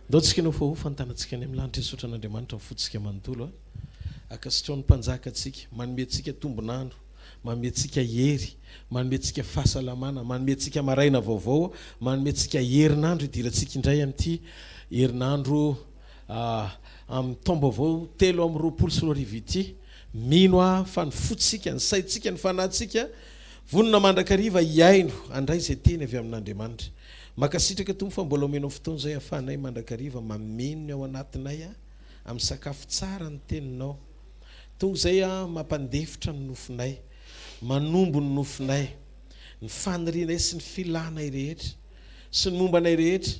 Ndotsika no fo fantanantsika any amin'ny lanitra isotra n'Andriamanitra fotsika manontolo akasitrony mpanjaka atsika manome antsika tombonandro manome antsika hery manome antsika fahasalamana manome antsika maraina vaovao manome antsika herinandro idirantsika indray amin'ity herinandro amin'ny tombaovao 3:20 ity mino fa ny fotsika ny saitsika ny fanahintsika vonona mandrakariva iaino andray izay teny avy amin'Andriamanitra makasitraka tompo fa mbola omena fotoana zay afahanay mandrakariva mameno ao anatinay amin'ny sakafo tsara ny teninao tonga zay mampandefitra ny nofinay manombo ny nofinay ny fanirinay sy ny filanay rehetra sy ny mombanay rehetra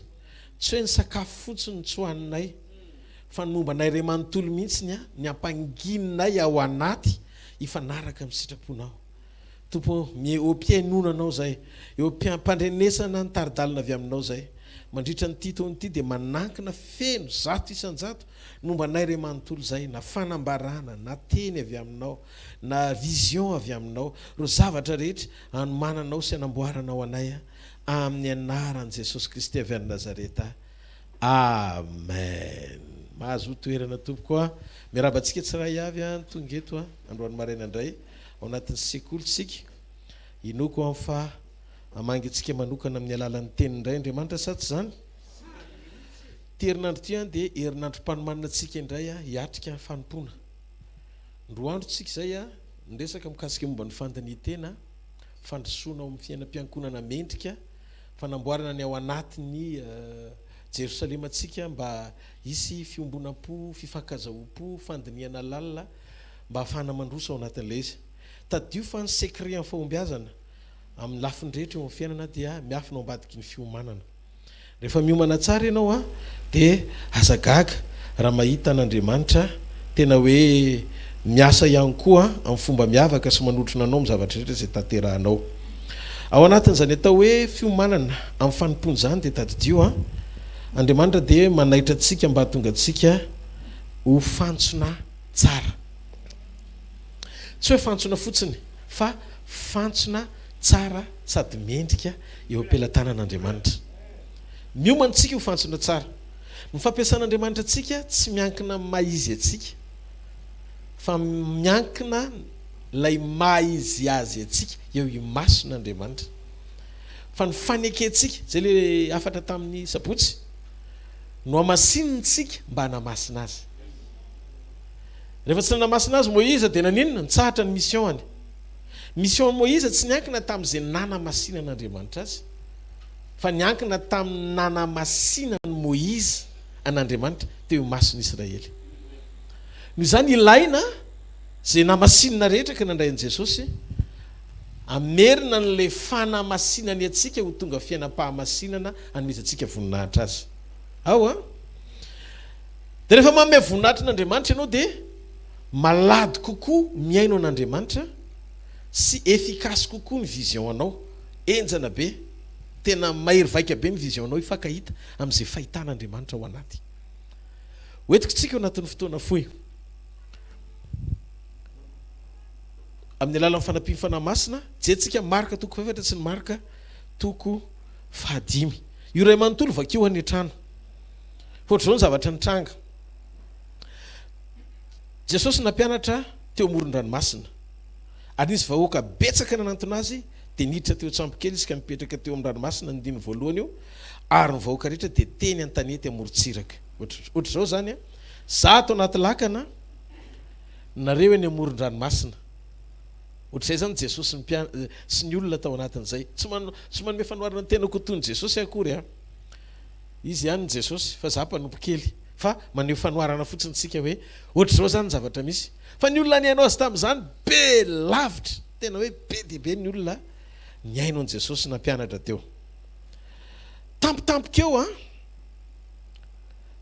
tsy hoe ny sakafo fotsiny tsy hohaninay fa ny mombanay ray manontolo mihitsiny ny ampanginay ao anaty ifanaraka amin'ny sitraponao tompo eo mpiainonanao zay eo mpandrenesana ny taridalina avy aminao zay mandritra ny titony ity dia manankina feno zato isanjato nombanay ray manontolo zay na fanambarana na teny avy aminao na vision avy aminao ro zavatra rehetra anomananao sy anamboaranao anay amin'ny anaran'i Jesosy Kristy avy any Nazareta. Amen. Mahazo toerana tompo koa miarabantsika tsara avy tonga eto androany maraina indray ao anatin'ny sekoly tsika inoko amin'ny fa amangy antsika manokana amin'ny alalan'ny teny indray Andriamanitra sa tsy zany ty herinandro ty dia herinandro mpanomanana antsika indray hiatrika fanompona roa andro tsika zay niresaka mikasika momba ny fandiniantena fandrosoana ao amin'ny fiainam-piankonana mendrika fanamboarana ny ao anatin'ny Jerosalema tsika mba hisy fiombonam-po fifankazahoam-po fandiniana lalina mba hafana mandroso ao anatin'ilay izy tadio fa ny secret amin'ny fahombiazana amin'ny lafiny rehetra eo amin'ny fiainana dia miafina ambadiky ny fiomanana rehefa miomana tsara ianao dia azagaga raha mahita an'Andriamanitra tena hoe miasa ihany koa amin'ny fomba miavaka sy manotrona anao amin'ny zavatra rehetra izay tanterahanao ao anatin'izany atao hoe fiomanana amin'ny fanompony zany dia tadidio Andriamanitra dia manaitra antsika mba tonga antsika ho fantsona tsara tsy hoe fantsona fotsiny fa fantsona tsara sady mendrika eo am-pelatanan'Andriamanitra miomantsika ho fantsona tsara ny fampiasan'Andriamanitra atsika tsy miankina maizy atsika fa miankina lay maizy azy atsika eo imason'Andriamanitra fa ny fanekentsika zay le afatra tamin'ny sabotsy no amasinitsika mba hanamasina azy rehefa tsy nanamasina azy Moïse dia naninona nitsahatra ny mission Moïse tsy niankina tamin'izay nanamasina an'Andriamanitra azy fa niankina tamin'ny nanamasina ny Moïse an'Andriamanitra teo masony Israely noho izany ilaina zay namasinina rehetra ka nandray an'i Jesosy amerina n'le fanamasinany atsika ho tonga fiainam-pahamasinana anomeza atsika voninahitra azy dia rehefa manome voninahitra n'Andriamanitra ianao dia malady kokoa miaino an'Andriamanitra sy efficace kokoa ny vision anao enjana be tena mahery vaika be ny vision anao ifankahita amin'izay fahitan'Andriamanitra ao anaty hoentiko tsika ao anatin'ny fotoana fohy amin'ny alalan'ny fanampiny fanamasina jentsika marika toko 7 sy ny marika toko 5 io ray manontolo vakeo any an-trano ohatr'izao ny zavatra nitranga Jesosy nampianatra teo amoron-dranomasina ary nisy vahoaka betsaka nanantona azy dia niditra teo an-tsampokely izy ka mipetraka teo amin'ny ranomasina ny dimy voalohany io ary ny vahoaka rehetra dia teny an-tanety amorontsiraka ohatr'izao zany za ato anaty lakana nareo eny amoron-dranomasina ohatr'izay zany Jesosy sy ny olona tao anatin'izay tsy manome fanoharana ny tenako toy ny Jesosy akory izy ihany ny Jesosy fa za mpanompo kely fa maneho fanoharana fotsiny tsika hoe ohatr'izao zany zavatra misy fa ny olona niainao azy tamin'izany be lavitra tena hoe be dia be ny olona niaino an'i Jesosy nampianatra teo tampotampokeo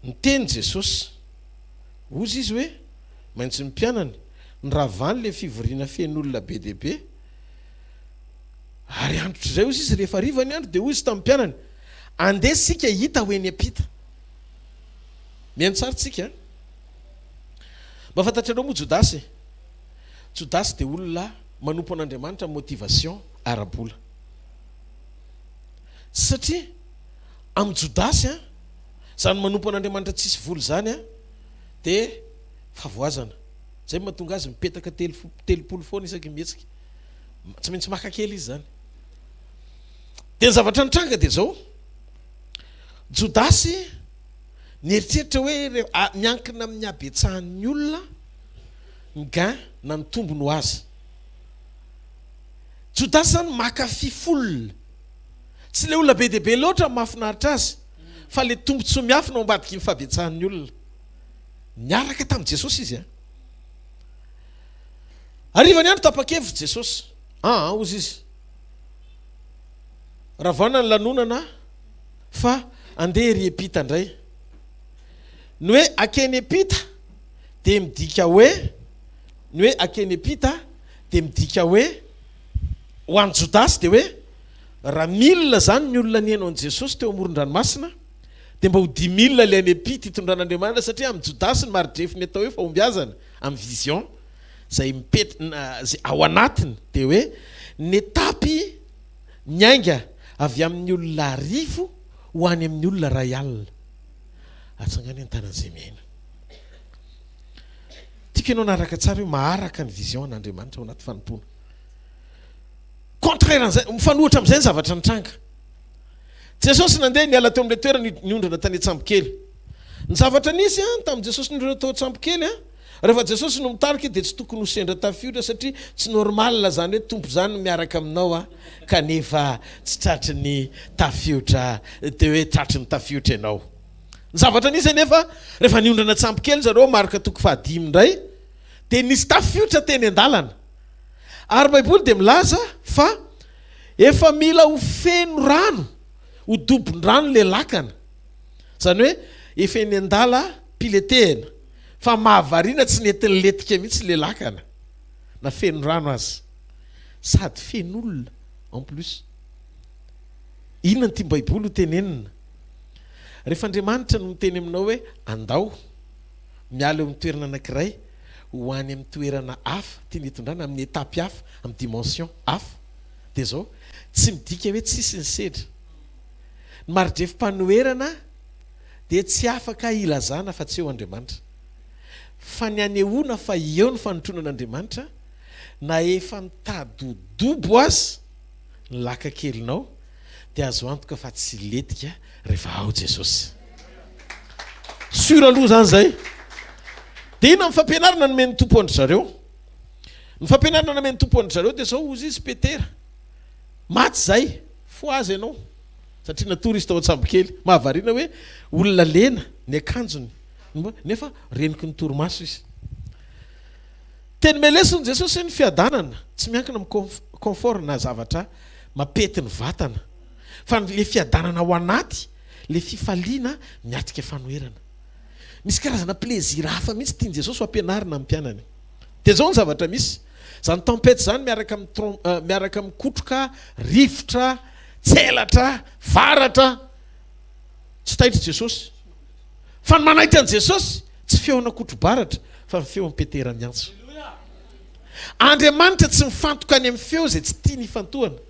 ny teny Jesosy ozy izy hoe maintsy mimpianany ny ravany le fivoriana fen'olona be dia be ary androtra izay ozy izy rehefa riva ny andro dia ozy tamin'ny mpianany andeha sika hita ho eny ampita mihaino tsara tsika mba fantatrareo moa Jodasy dia olona manompo an'Andriamanitra motivation ara-bola satria amin'ny Jodasy zany manompo an'Andriamanitra tsisy voly zany a de favoazana zay mahatonga azy mipetaka telopolo foana isaky mihetsika tsy maintsy maka kely izy zany. De ny zavatra nitranga de zao Jodasy nieritreritra hoe miankina amin'ny abetsahan'ny olona ny gain na ny tombony ho azy. Jodasy zany maka fifolona tsy le olona be deaibe loatra mahafinaritra azy fa le tombotsoa miafina ao ambadiky ny fabetsahan'ny olona niaraka tamin'i Jesosy izy a. Arivany andro tapa-kevitra Jesosy ozy izy raha vana ny lanonana fa andeha ry epita indray ny hoe akeny epita de midika hoe ny hoe akeny epita de midika hoe ho an'ny Jodasy de hoe raha 1000 zany ny olona nihaino an' Jesosy teo amoron-dranomasina de mba ho 10,000 le any epita hitondran'Andriamanitra satria amin'ny Jodasy ny maridrefiny atao hoe fahombiazana amin'ny vision zay zay ao anatiny de hoe ny etapy miainga avy amin'ny olona arivo ho any amin'ny olona ray alina atsangany an-tanan'izay miaina. Tiako ianao naraka tsara hoe maharaka ny vision an'Andriamanitra ao anaty fanompona. Contraire an'izay mifanohitra amin'izay ny zavatra nitranga. Jesosy nandeha niala teo amin'ilay toerana niondrana tany An-tsambokely. Ny zavatra nisy tamin'ny Jesosy niondrana tao An-tsambokely rehefa Jesosy no mitarika dia tsy tokony ho sendra tafiotra satria tsy normal zany hoe tompo zany miaraka aminao kanefa tsy tratry ny tafiotra de hoe tratry ny tafiotra ianao. Ny zavatra nisy nefa rehefa niondrana An-tsambokely zareo marika toko 5 indray dia nisy tafiotra teny an-dalana. Ary Baiboly dia milaza fa efa mila ho feno rano ho dobon-drano le lakana zany hoe efa eny an-dala piletehana fa mahavariana tsy netiny letika mihitsy le lakana na feno rano azy sady feno olona en plus. Inona ty Baiboly ho tenenina rehefa Andriamanitra no miteny aminao hoe andao miala eo amin'ny toerana anankiray ho any amin'ny toerana hafa tiany hitondrana amin'ny etapy hafa amin'ny dimension hafa de zao tsy midika hoe tsisy ny sedra ny maridrefim-panoherana de tsy afaka ilazana fa tsy eo Andriamanitra fa ny anehoana fa eo ny fanotrona an'Andriamanitra na efa mitadodobo azy ny laka kelinao dia azo antoka fa tsy letika rehefa ao Jesosy. Sura aloha zany zay. Dia ina mifampianarana nomeny tompo andry zareo. Ny fampianarana nomeny tompo andry zareo dia zao ozy izy Petera. Maty zay, fo azy ianao. Satria natory izy tao An-tsambokely. Mahavariana hoe olona lena ny akanjony. Nefa reniky ny torimaso izy. Teny melesiny Jesosy ny fiadanana tsy miankina amin'ny confort na zavatra mapety ny vatana fa le fiadanana ao anaty le fifaliana miatrika fanoherana. Misy karazana plaisir hafa mihitsy tiany Jesosy ho ampianarina amin'ny mpianany. Dia zao ny zavatra misy zany tempête zany miaraka mikotroka rivotra tselatra varatra tsy taitra Jesosy fa ny manaitra an' Jesosy tsy feona kotro-baratra fa ny feo Petera miantso. Andriamanitra tsy mifantoka any amin'ny feo zay tsy tia ny ifantohana.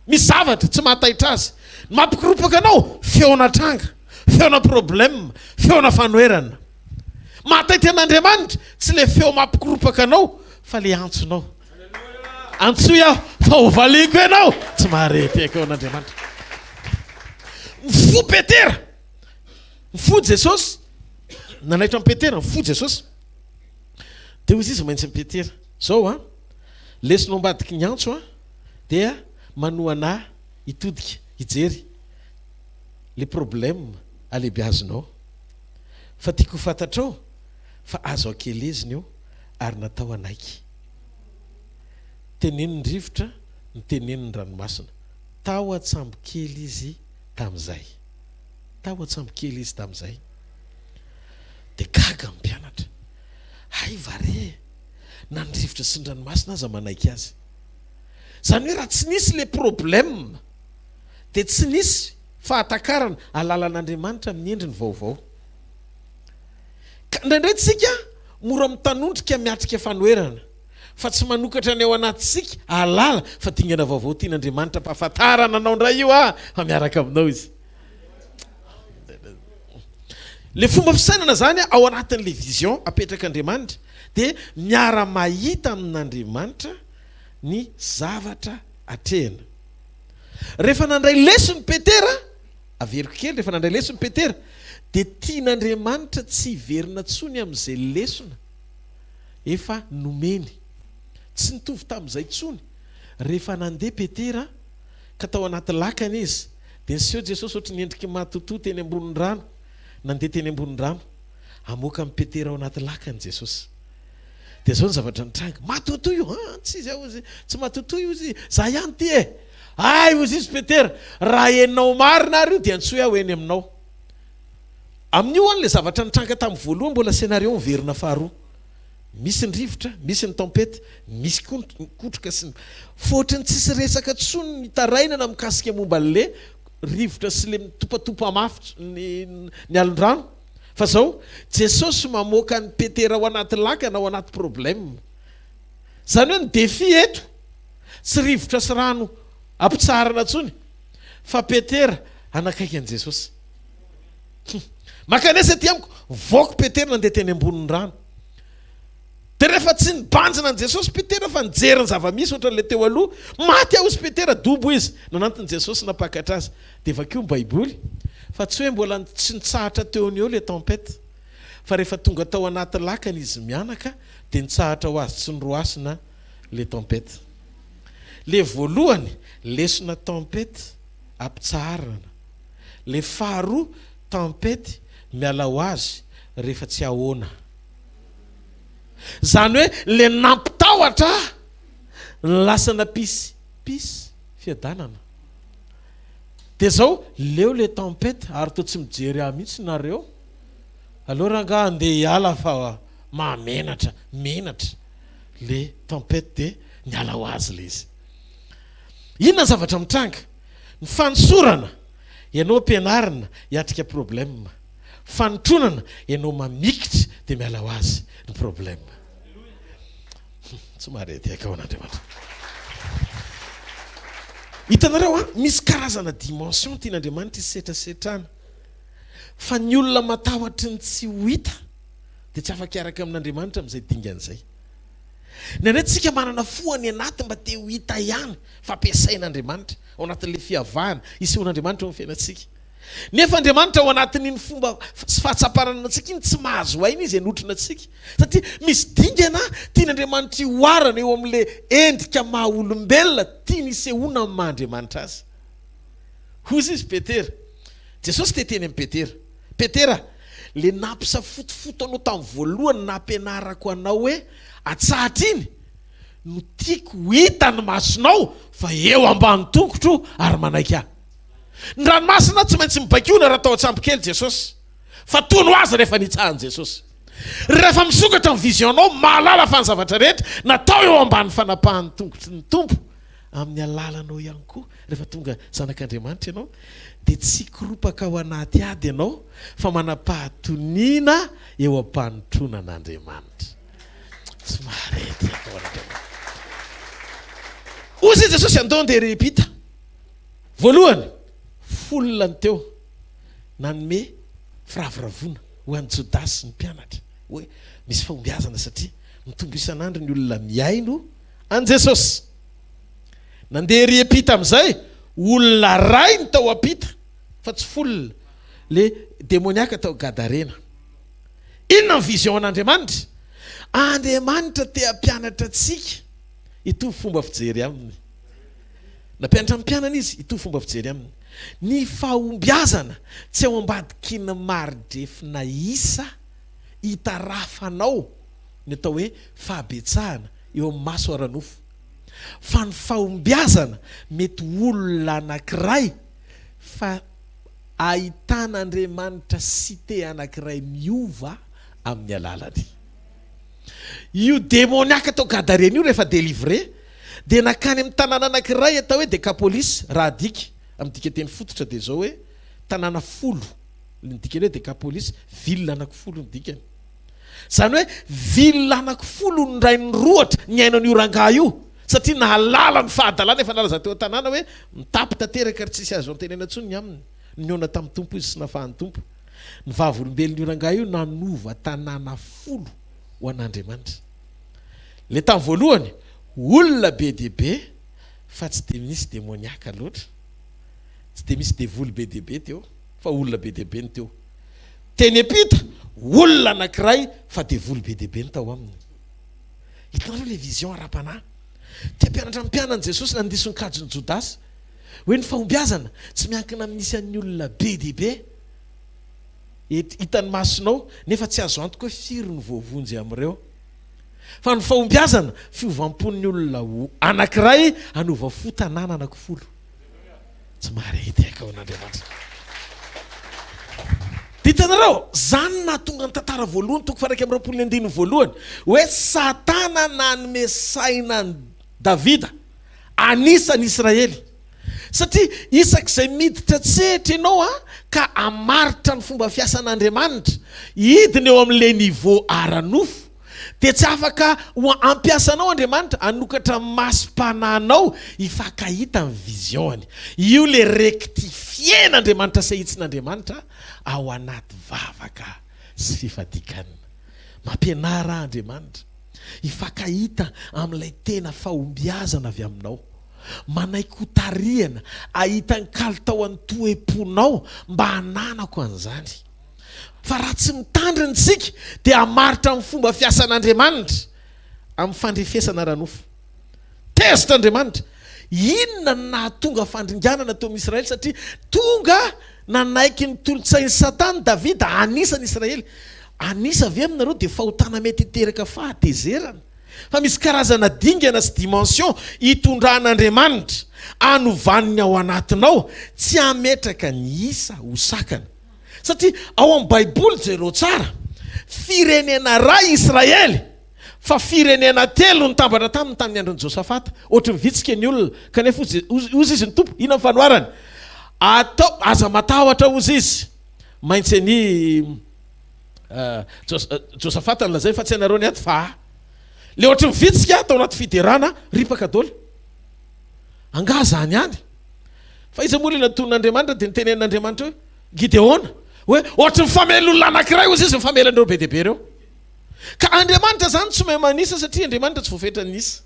Misy zavatra tsy mahataitra azy mampikiropaka anao feona tranga feona problème feona fanoherana. Mahataitra an'Andriamanitra tsy le feo mampikiropaka anao fa le antsonao. Antsoy aho fa hovaliko ianao tsy mahareteko an'Andriamanitra. Fo Petera fo Jesosy nanaitra amin'ny Petera fo Jesosy dia hozy izy maintsy amin'ny Petera zao lesinao ambadiky ny antso dia manohana hitodika hijery le problème alehibe azonao fa tiako fantatrao fa azo akeleziny io ary natao anaiky. Teneniny rivotra ny teneniny ranomasina tao An-tsambokely izy tamin'izay. Tao An-tsambokely izy tamin'izay dia gaga ny mpianatra hay vare na ny rivotra sy ny ranomasina aza manaiky azy. Zany hoe raha tsy nisy le problème dia tsy nisy fahatakarana alalan'Andriamanitra amin'ny endriny vaovao. Indraindray tsika mora mitanondrika miatrika fanoherana fa tsy manokatra ny ao anatsika alala fa dingana vaovao tian'Andriamanitra mpahafantarana anao ndray io fa miaraka aminao izy. le fomba fisainana zany ao anatin'le vision apetraka Andriamanitra dia miara mahita amin'Andriamanitra ny zavatra atrehana. Rehefa nandray lesony Petera, averiko kely, rehefa nandray lesony Petera dia tian'Andriamanitra tsy hiverina tsony amin'izay lesona efa nomeny, tsy nitovy tamin'izay tsony. Rehefa nandeha Petera ka tao anaty lakana izy dia niseho Jesosy ohatry nyendriky matotoa teny ambonin'ny rano, nandeha teny ambonin'ny rano amoaka amin'ny Petera ao anaty lakana Jesosy. Dia zao ny zavatra nitranga, matotoa io, tsy izy ao izy, tsy matotoa io izy, za ihany ty e. Ay ozy izy Petera, raha enao marina ary io dia antsoe aho eny aminao. Amin'io any le zavatra nitranga tamin'ny voalohany mbola scénario miverina faharoa. Misy ny rivotra, misy ny tempête, misy kotroka sy fotrany tsisy resaka tsony mitaraina na mikasika momba le rivotra sy le mitopatopa mafy ny alondrano. Fa zao Jesosy mamoaka ny Petera ao anaty lakana ao anaty problème. Zany hoe ny défi eto tsy rivotra sy rano ampitsarana tsony fa Petera anakaiky an' Jesosy. Makanesa ty amiko voky Petera nandeha teny ambonin'ny rano. Dia rehefa tsy nibanjina an' Jesosy Petera fa nijeriny zava-misy ohatran'le teo aloha, maty aho izy Petera, dobo izy. Nanantony Jesosy napakatra azy. Dia vakio ny Baiboly fa tsy hoe mbola tsy nitsahatra teo ny eo le tempête, fa rehefa tonga tao anaty lakana izy mianaka dia nitsahatra ho azy, tsy noroasina le tempête. Le voalohany lesona tempête ampitsarana, le faharoa tempête miala ho azy rehefa tsy ahoana. Zany hoe le nampitahoatra lasana pisy fiadanana. Dia zao leo le tempête ary toa tsy mijery ahy mihitsy nareo, aleo ranga andeha hiala fa mahamenatra le tempête dia niala ho azy le izy. Inona ny zavatra mitranga? Ny fanosorana ianao ampianarina hiatrika problème, fanotronana ianao mamikitra dia miala ho azy ny problème. Somary tiaka ao an'Andriamanitra. Hitanareo misy karazana dimension tian'Andriamanitra isetrasetrana, fa ny olona matahotra ny tsy ho hita dia tsy afaka hiaraka amin'Andriamanitra amin'izay dingan'izay. Ny antsika manana foany anaty mba te ho hita ihany fampiasain'Andriamanitra ao anatin'le fiavahana isehon'Andriamanitra ao amin'ny fiainantsika. Nefa Andriamanitra ao anatin'iny fomba sy fahatsaparana antsika iny tsy mahazo aina izy hanotrina antsika, satria misy dingana tian'Andriamanitra ioarana eo amin'le endrika maha olombelona tiany isehoana amin'ny maha-Andriamanitra azy. Hozy izy Petera, Jesosy teteny amin'ny Petera, Petera, le nampisafotofoto anao tamin'ny voalohany nampianarako anao hoe atsahatra iny no tiako hita ny masonao fa eo ambany tongotro ary manaiky ahy. Ny ranomasina tsy maintsy mibakiona raha tao antsampy kely Jesosy, fa toy no azy rehefa nitsahan Jesosy. Rehefa misokatra amin'ny visionao mahalala fa ny zavatra rehetra natao eo ambany fanapahan'ny tongotry ny tompo amin'ny alalanao ihany koa. Rehefa tonga zanak'Andriamanitra ianao dia tsy koropaka ao anaty ady ianao fa manam-pahatoniana eo am-panotronan'Andriamanitra. Somary tiako ao an'Andriamanitra. Ozy Jesosy andao dia repita voalohany folona teo nanome firaviravona ho an'i Jodasy ny mpianatra hoe misy fahombiazana satria mitombo isan'andro ny olona miaino an' Jesosy. Nandeha repita amin'izay olona ray ny tao ampita fa tsy folona, le demoniaka tao Gadarena. Inona ny vision an'Andriamanitra? Andriamanitra te hampianatra antsika itovy fomba fijery aminy. Nampianatra amin'ny mpianana izy itovy fomba fijery aminy. Ny fahombiazana tsy ao ambadiky ny maridrefina isa hitarafanao ny atao hoe fahabetsahana eo amin'ny maso aranofo, fa ny fahombiazana mety olona anankiray fa ahitan'Andriamanitra cité anankiray miova amin'ny alalany. Io demoniaka tao Gadarena io rehefa délivré dia nakany amin'ny tanàna anankiray atao hoe Decapolis, raha adika amin'ny dika teny fototra dia zao hoe tanàna folo ny dikany hoe Decapolis, ville anankifolo ny dikany. Zany hoe ville anankifolo ny ray ny roatra ny aina an'io rangaha io, satria nahalala ny fahadalana efa nalaza teo tanàna hoe mitapy tanteraka ary tsisy azo antenena intsony ny aminy, niona tamin'ny tompo izy sy nafahan'ny tompo. ny vavolombelona io rangahy io nanova tanàna folo ho an'Andriamanitra. Le tamin'ny voalohany olona be dehibe fa tsy de misy demoniaka loatra, tsy de misy devoly be dehibe teo fa olona be dehibe ny teo. Teny epita olona anankiray fa devoly be dehibe ny tao aminy. Hitanareo le vision ara-panahy. Tia mpianatra amin'ny mpianany Jesosy nandisony kajony Jodasy hoe ny fahombiazana tsy miankina amin'nisy an'ny olona be dehibe hitany masonao nefa tsy azo antoka hoe firy ny voavonjy am'ireo, fa ny fahombiazana fiovam-pon'ny olona anankiray anova fo tanàna anankifolo. Tsy mahare eka ao an'Andriamanitra. Ditanareo zany na tonga ny tantara voalohany toko faraika amin'ny 29 voalohany hoe Satana nanome saina ny Davida anisany Israely, satria isak'izay miditra tsetra ianao ka amaritra ny fomba fiasan'Andriamanitra hidiny eo amin'le niveau aranofo, dia tsy afaka ampiasanao Andriamanitra anokatra masom-pananao hifankahita ny viziony. Io le rectifie-n'Andriamanitra sehitsin'Andriamanitra ao anaty vavaka sy fifadian-kanina. Mampianara Andriamanitra hifankahita amin'ilay tena fahombiazana avy aminao, manaikotariana ahita ny kalitaon'ny toeponao mba hananako an'izany. Fa raha tsy mitandrina isika dia hamaritra amin'ny fomba fiasan'Andriamanitra amin'ny fandrefesana ranofo. Tezitra Andriamanitra inona no nahatonga fandringanana teo amin'Israely, satria tonga nanaiky ny tolotsain'ny Satana Davida anisany Israely. Anisa avy aminareo dia fahotana mety hiteraka fahatezerana, fa misy karazana dingana sy dimension hitondran'Andriamanitra anovaniny ao anatinao, tsy hametraka ny isa hosakana. Satria ao amin'ny Baiboly jereo tsara firenena ray Israely fa firenena telo ny tambatra tamin'ny andron'i Josafata. Ohatry mivitsika ny olona kanefa ozy izy ny tompo, ina fanoarany atao aza matahotra ozy izy maintsy ny Josafata nylazay fa tsy anareo ny aty fa le ohatry mivitsika atao anaty fiderana ripaka dôla angazany ihany. Fa izy moa le naton'Andriamanitra dia nitenen'Andriamanitra hoe Gideona hoe ohatry mifamely olona anankiray ozy izy mifamelandreo be dehibe reo. Ka Andriamanitra zany tsy mahay manisa satria Andriamanitra tsy voafetra nisa.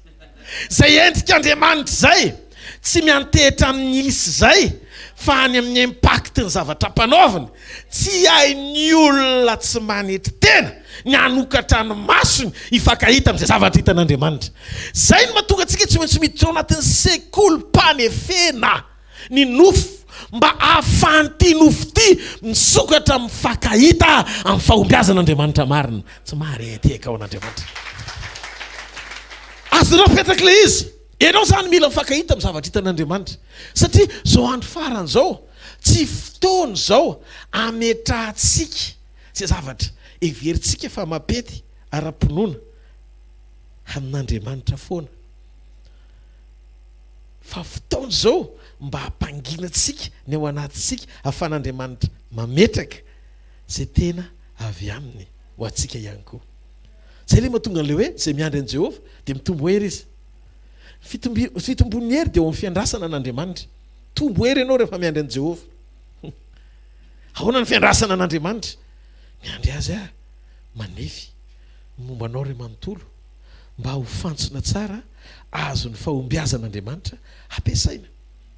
Zay endrika Andriamanitra zay tsy miantehitra amin'ny isy zay fa any amin'ny impact ny zavatra mpanaoviny, tsy hain'ny olona tsy manetry tena ny anokatra ny masony hifankahita amin'izay zavatra hitan'Andriamanitra. Zay no mahatonga antsika tsy maintsy miditra ao anatin'ny sekoly mpanefena ny nofo mba ahafahan'ity nofo ty misokatra mifankahita amin'ny fahombiazan'Andriamanitra marina. Tsy mahareteka ao an'Andriamanitra. Azonao petraka le izy. Ianao zany mila mifankahita amin'ny zavatra hitan'Andriamanitra, satria zao andro farany zao tsy fotoana zao ametrahantsika zay zavatra everitsika fa mapety ara-pinoana amin'Andriamanitra foana, fa fotoana zao mba hampanginatsika ny ao anatintsika ahafan'Andriamanitra mametraka zay tena avy aminy ho antsika ihany koa. Zay le mahatonga an'le hoe zay miandry an'i Jehova dia mitombo hery izy. Fitombony hery dia ao amin'ny fiandrasana an'Andriamanitra. Tombo hery ianao rehefa miandry an'i Jehova. Ahoana ny fiandrasana an'Andriamanitra? Miandry azy manefy mombanao ray manontolo mba ho fantsona tsara azo ny fahombiazan'Andriamanitra ampiasaina.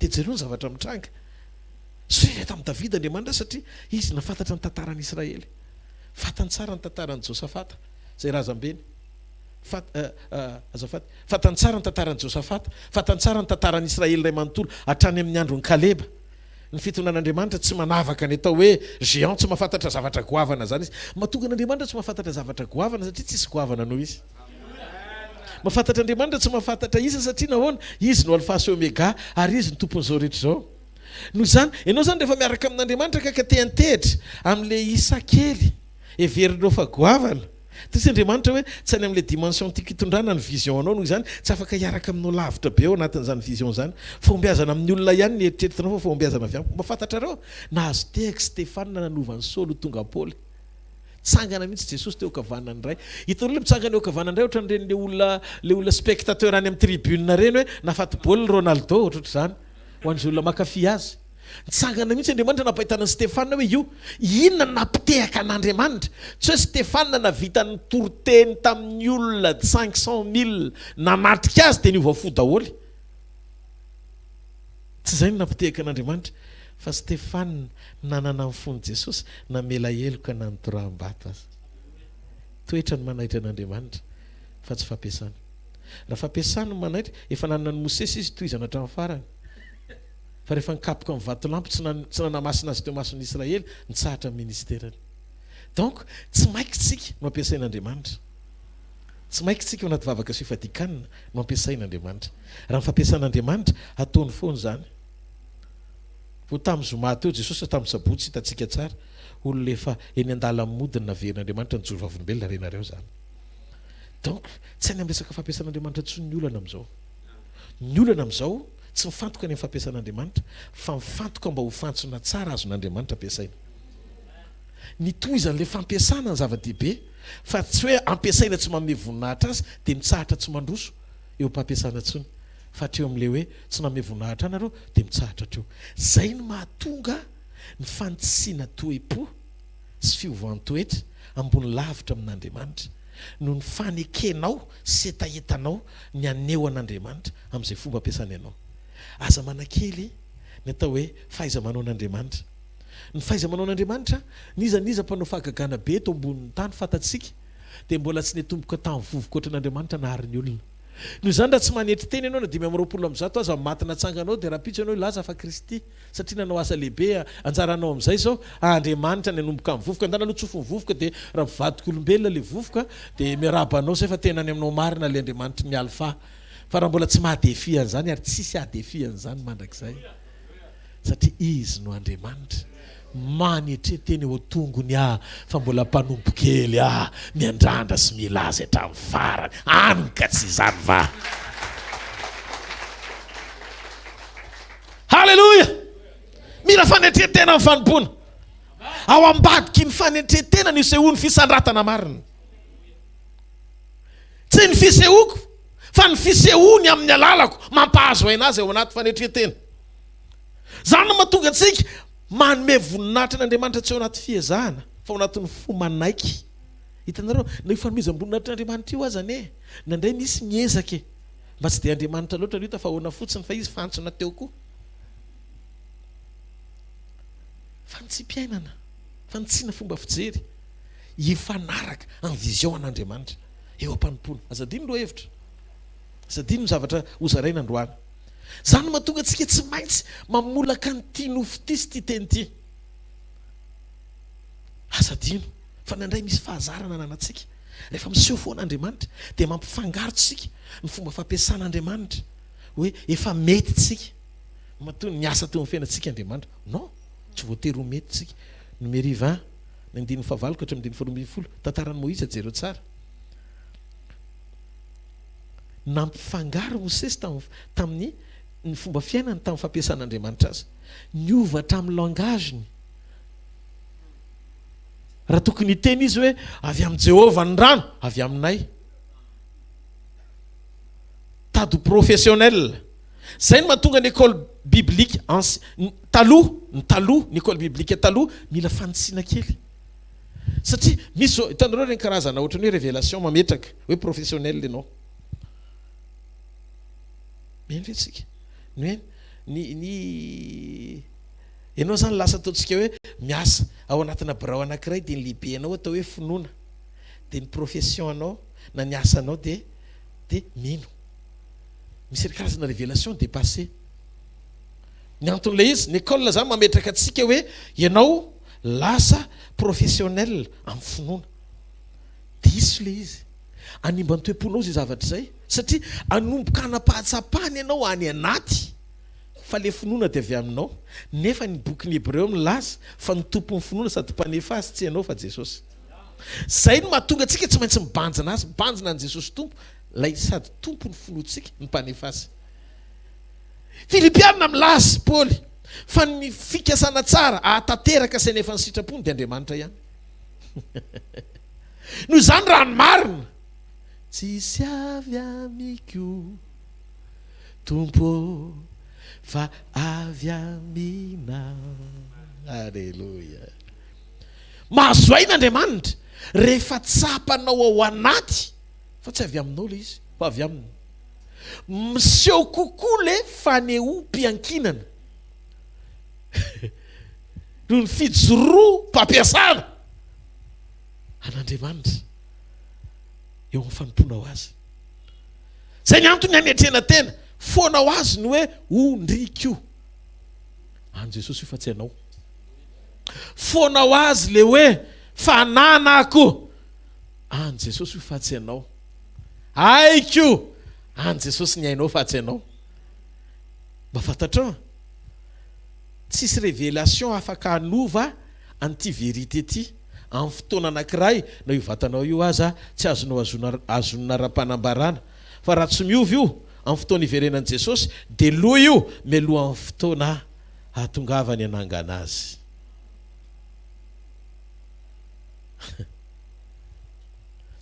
Dia jereo ny zavatra mitranga. Soila tamin'ny Davida Andriamanitra satria izy nafantatra ny tantaran'i Israely. Fantany tsara ny tantaran'i Josafata zay razambeny. Fantany tsara ny tantaran'i Josafata, fantany tsara ny tantaran'i Israely ray manontolo hatrany amin'ny andron'ny Kaleba. Ny fitonan'Andriamanitra tsy manavaka ny atao hoe géant tsy mahafantatra zavatra goavana zany izy. Mahatonga n'Andriamanitra tsy mahafantatra zavatra goavana satria tsisy goavana noho izy. Mahafantatra Andriamanitra tsy mahafantatra isa satria nahoana izy no alfa sy omega ary izy ny tompon'izao rehetra zao. Noho izany ianao zany rehefa miaraka amin'Andriamanitra ka te hantehitra amin'le isa kely everinao fa goavana, tisy Andriamanitra hoe tsy any amin'le dimension tiaka hitondrana ny vision anao, noho izany tsy afaka hiaraka aminao lavitra be ao anatin'izany vision zany. Fahombiazana amin'ny olona ihany ny eritreretinao fa fahombiazana avy amiko. Mahafantatrareo nahazo tehaka Stefana nanovan'ny Saoly tonga Paoly. Tsangana mihitsy Jesosy teo kavanany ray. Hitanao le mitsangana eo kavanany ray ohatran'ireny le olona spectateur any amin'ny tribune reny hoe nafaty baolina Ronaldo ohatr'izany ho an'izay olona makafy azy. Nitsangana mihitsy Andriamanitra napahitana Stefana hoe io inona nampitehaka an'Andriamanitra. Tsy hoe Stefana navita ny toroteny tamin'ny olona 500 000 nanatrika azy dia niova fo daholy. Tsy izay no nampitehaka an'Andriamanitra fa Stefana nanana amin'ny fon'i Jesosy namela heloka nanotoram-bato azy. Toetra ny manaitra an'Andriamanitra fa tsy fampiasana. Raha fampiasana ny manaitra efa nanana ny Mosesy izy tohizana hatramin'ny farany. Fa rehefa nikapoka amin'ny vatolampy tsy nanamasina azy teo mason'ny Israely nitsahatra amin'ny ministerany. Donc tsy maiky tsika no ampiasain'Andriamanitra. Tsy maiky tsika ao anaty vavaka sy fifadian-kanina no ampiasain'Andriamanitra. Raha ny fampiasan'Andriamanitra ataony foana izany. Vo tamin'ny zoma teo Jesosy tamin'ny sabotsy hitatsika tsara olona efa eny an-dala modiny naverin'Andriamanitra ny joro vavolombelona renareo izany. Donc tsy any amin'ny resaka fampiasan'Andriamanitra tsy ny olana amin'izao. Ny olana amin'izao tsy mifantoka any amin'ny fampiasan'Andriamanitra fa mifantoka mba ho fantsona tsara azon'Andriamanitra ampiasaina. Ny tohizan'ilay fampiasana ny zava-dehibe fa tsy hoe ampiasaina tsy manome voninahitra azy dia mitsahatra tsy mandroso eo am-pampiasana tsony. Fa hatreo amin'ilay hoe tsy nanome voninahitra anareo dia mitsahatra hatreo. Zay no mahatonga ny fandisina toe-po sy fiovoan-toetra ambony lavitra amin'Andriamanitra no ny fanekenao sy etaetanao ny aneo an'Andriamanitra amin'izay fomba ampiasana ianao. Aza manakely ny atao hoe fahaiza-manao an'Andriamanitra. Ny fahaiza-manao an'Andriamanitra niza mpanao fahagagana be eto ambonin'ny tany fantatsika dia mbola tsy netomboka tamin'ny vovoka ohatran'Andriamanitra naharin'ny olona. Noho izany raha tsy manetry teny ianao na 520 aza matina tsanganao dia raha pitso ianao laza fa Kristy satria nanao asa lehibe anjaranao amin'izay zao Andriamanitra ny anomboka amin'ny vovoka ndana notsofo ny vovoka dia raha vadikolombelona ilay vovoka dia miarabanao zay fa tena ny aminao marina ilay Andriamanitra mialfa. Fa raha mbola tsy mahadefian' izany ary tsisy ahadefian' izany mandrakizay satria izy no Andriamanitra manetreteny eo tongony fa mbola mpanombokely miandrandra sy milaza hatramin'ny farany any ka tsy izany va. Halleluja. Mila fanetretena amin'ny fanompona ao ambadiky ny fanetretena ny sehoany fisandratana marina. Tsy ny fisehoko fa ny fisehony amin'ny alalako mampahazo aina azy ao anaty fanetretena. Zany no mahatonga antsika manome voninahitra n'Andriamanitra tsy ao anaty fiezahana fa ao anatin'ny fo manaiky. Hitanareo na io fanomezam-boninahitra n'Andriamanitra io azany nandray misy miezaka mba tsy dia Andriamanitra loatra ny hita fa ahoana fotsiny fa izy fantsona teo koa. Fantsipiainana fantsiana fomba fijery hifanaraka amin'ny vision an'Andriamanitra eo am-panompona. Azadino ro hevitra. Azadino ny zavatra hozaraina androany. Zany mahatonga antsika tsy maintsy mamolaka ny tia nofo ty sy ty teny ty. Azadino fa nandray misy fahazarana nanantsika rehefa miseho foan'Andriamanitra dia mampifangaro tsika ny fomba fampiasan'Andriamanitra hoe efa mety tsika mahatonga ny asa teo amin'ny fiainantsika Andriamanitra. Non, tsy voatery ho mety tsika. Numéro 20 ny 9 ka hatramin'ny 12 tantaran'i Moïse jereo tsara. Nampifangaro Mosesy tamin'ny ny fomba fiainany tamin'ny fampiasan'Andriamanitra azy. Niovatra amin'ny langageny. Raha tokony hiteny izy hoe avy amin'ny Jehovah ny rano, avy aminay. Tado professionnel. Zay no mahatonga ny école biblique taloha ny école biblique taloha mila fanitsina kely. Satria misy zao hitanareo reny karazana ohatran'ny hoe révélation mametraka hoe professionnel ianao. Meny vetsika. Ianao zany lasa ataontsika hoe miasa ao anatina birao anankiray dia ny lehibe anao atao hoe finoana dia ny profession anao na ny asanao dia mino. Misy karazana révélation dépassé. Ny anton'ilay izy ny école zany mametraka antsika hoe ianao lasa professionnel amin'ny finoana. Dia iso ilay izy animba ny toe-ponao zay zavatra izay satria anomboka anapahatsapahany ianao any anaty fa le finoana dia avy aminao. Nefa ny bokin'ny Hébreo milaza fa ny tompon'ny finoana sady mpanefa azy tsy ianao fa Jesosy. Zay no mahatonga antsika tsy maintsy mibanjina azy, mibanjina an' Jesosy tompo lay sady tompon'ny finoantsika ny mpanefa azy. Filipianina milaza Paoly fa ny fikasana tsara ahatanteraka sy nefa ny sitrapony dia Andriamanitra ihany. Noho izany raha ny marina tsisy avy amiko tompo fa avy amina. Alleluia. Mahazo ain'Andriamanitra rehefa tsapanao ao anaty fa tsy avy aminao le izy fa avy aminy. Miseho kokoa le fanehoam-piankinana noho ny fijoroam-pampiasana an'Andriamanitra eo amin'ny fanompona ho azy. Zay ny antony anetrena tena foana ho azy ny hoe ondriko any Jesosy io fa tsy ianao. Foana ho azy le hoe fananako any Jesosy io fa tsy ianao. Aiko any Jesosy ny hainao fa tsy ianao. Mba fantatra tsisy révélation afaka hanova an'ity vérité ty amin'ny fotoana anankiray na io vatanao io aza tsy azonao azonina ra-panambarana fa raha tsy miovy io amin'ny fotoana iverenan'i Jesosy dia loha io mialoha amin'ny fotoana hatongavany hanangana azy.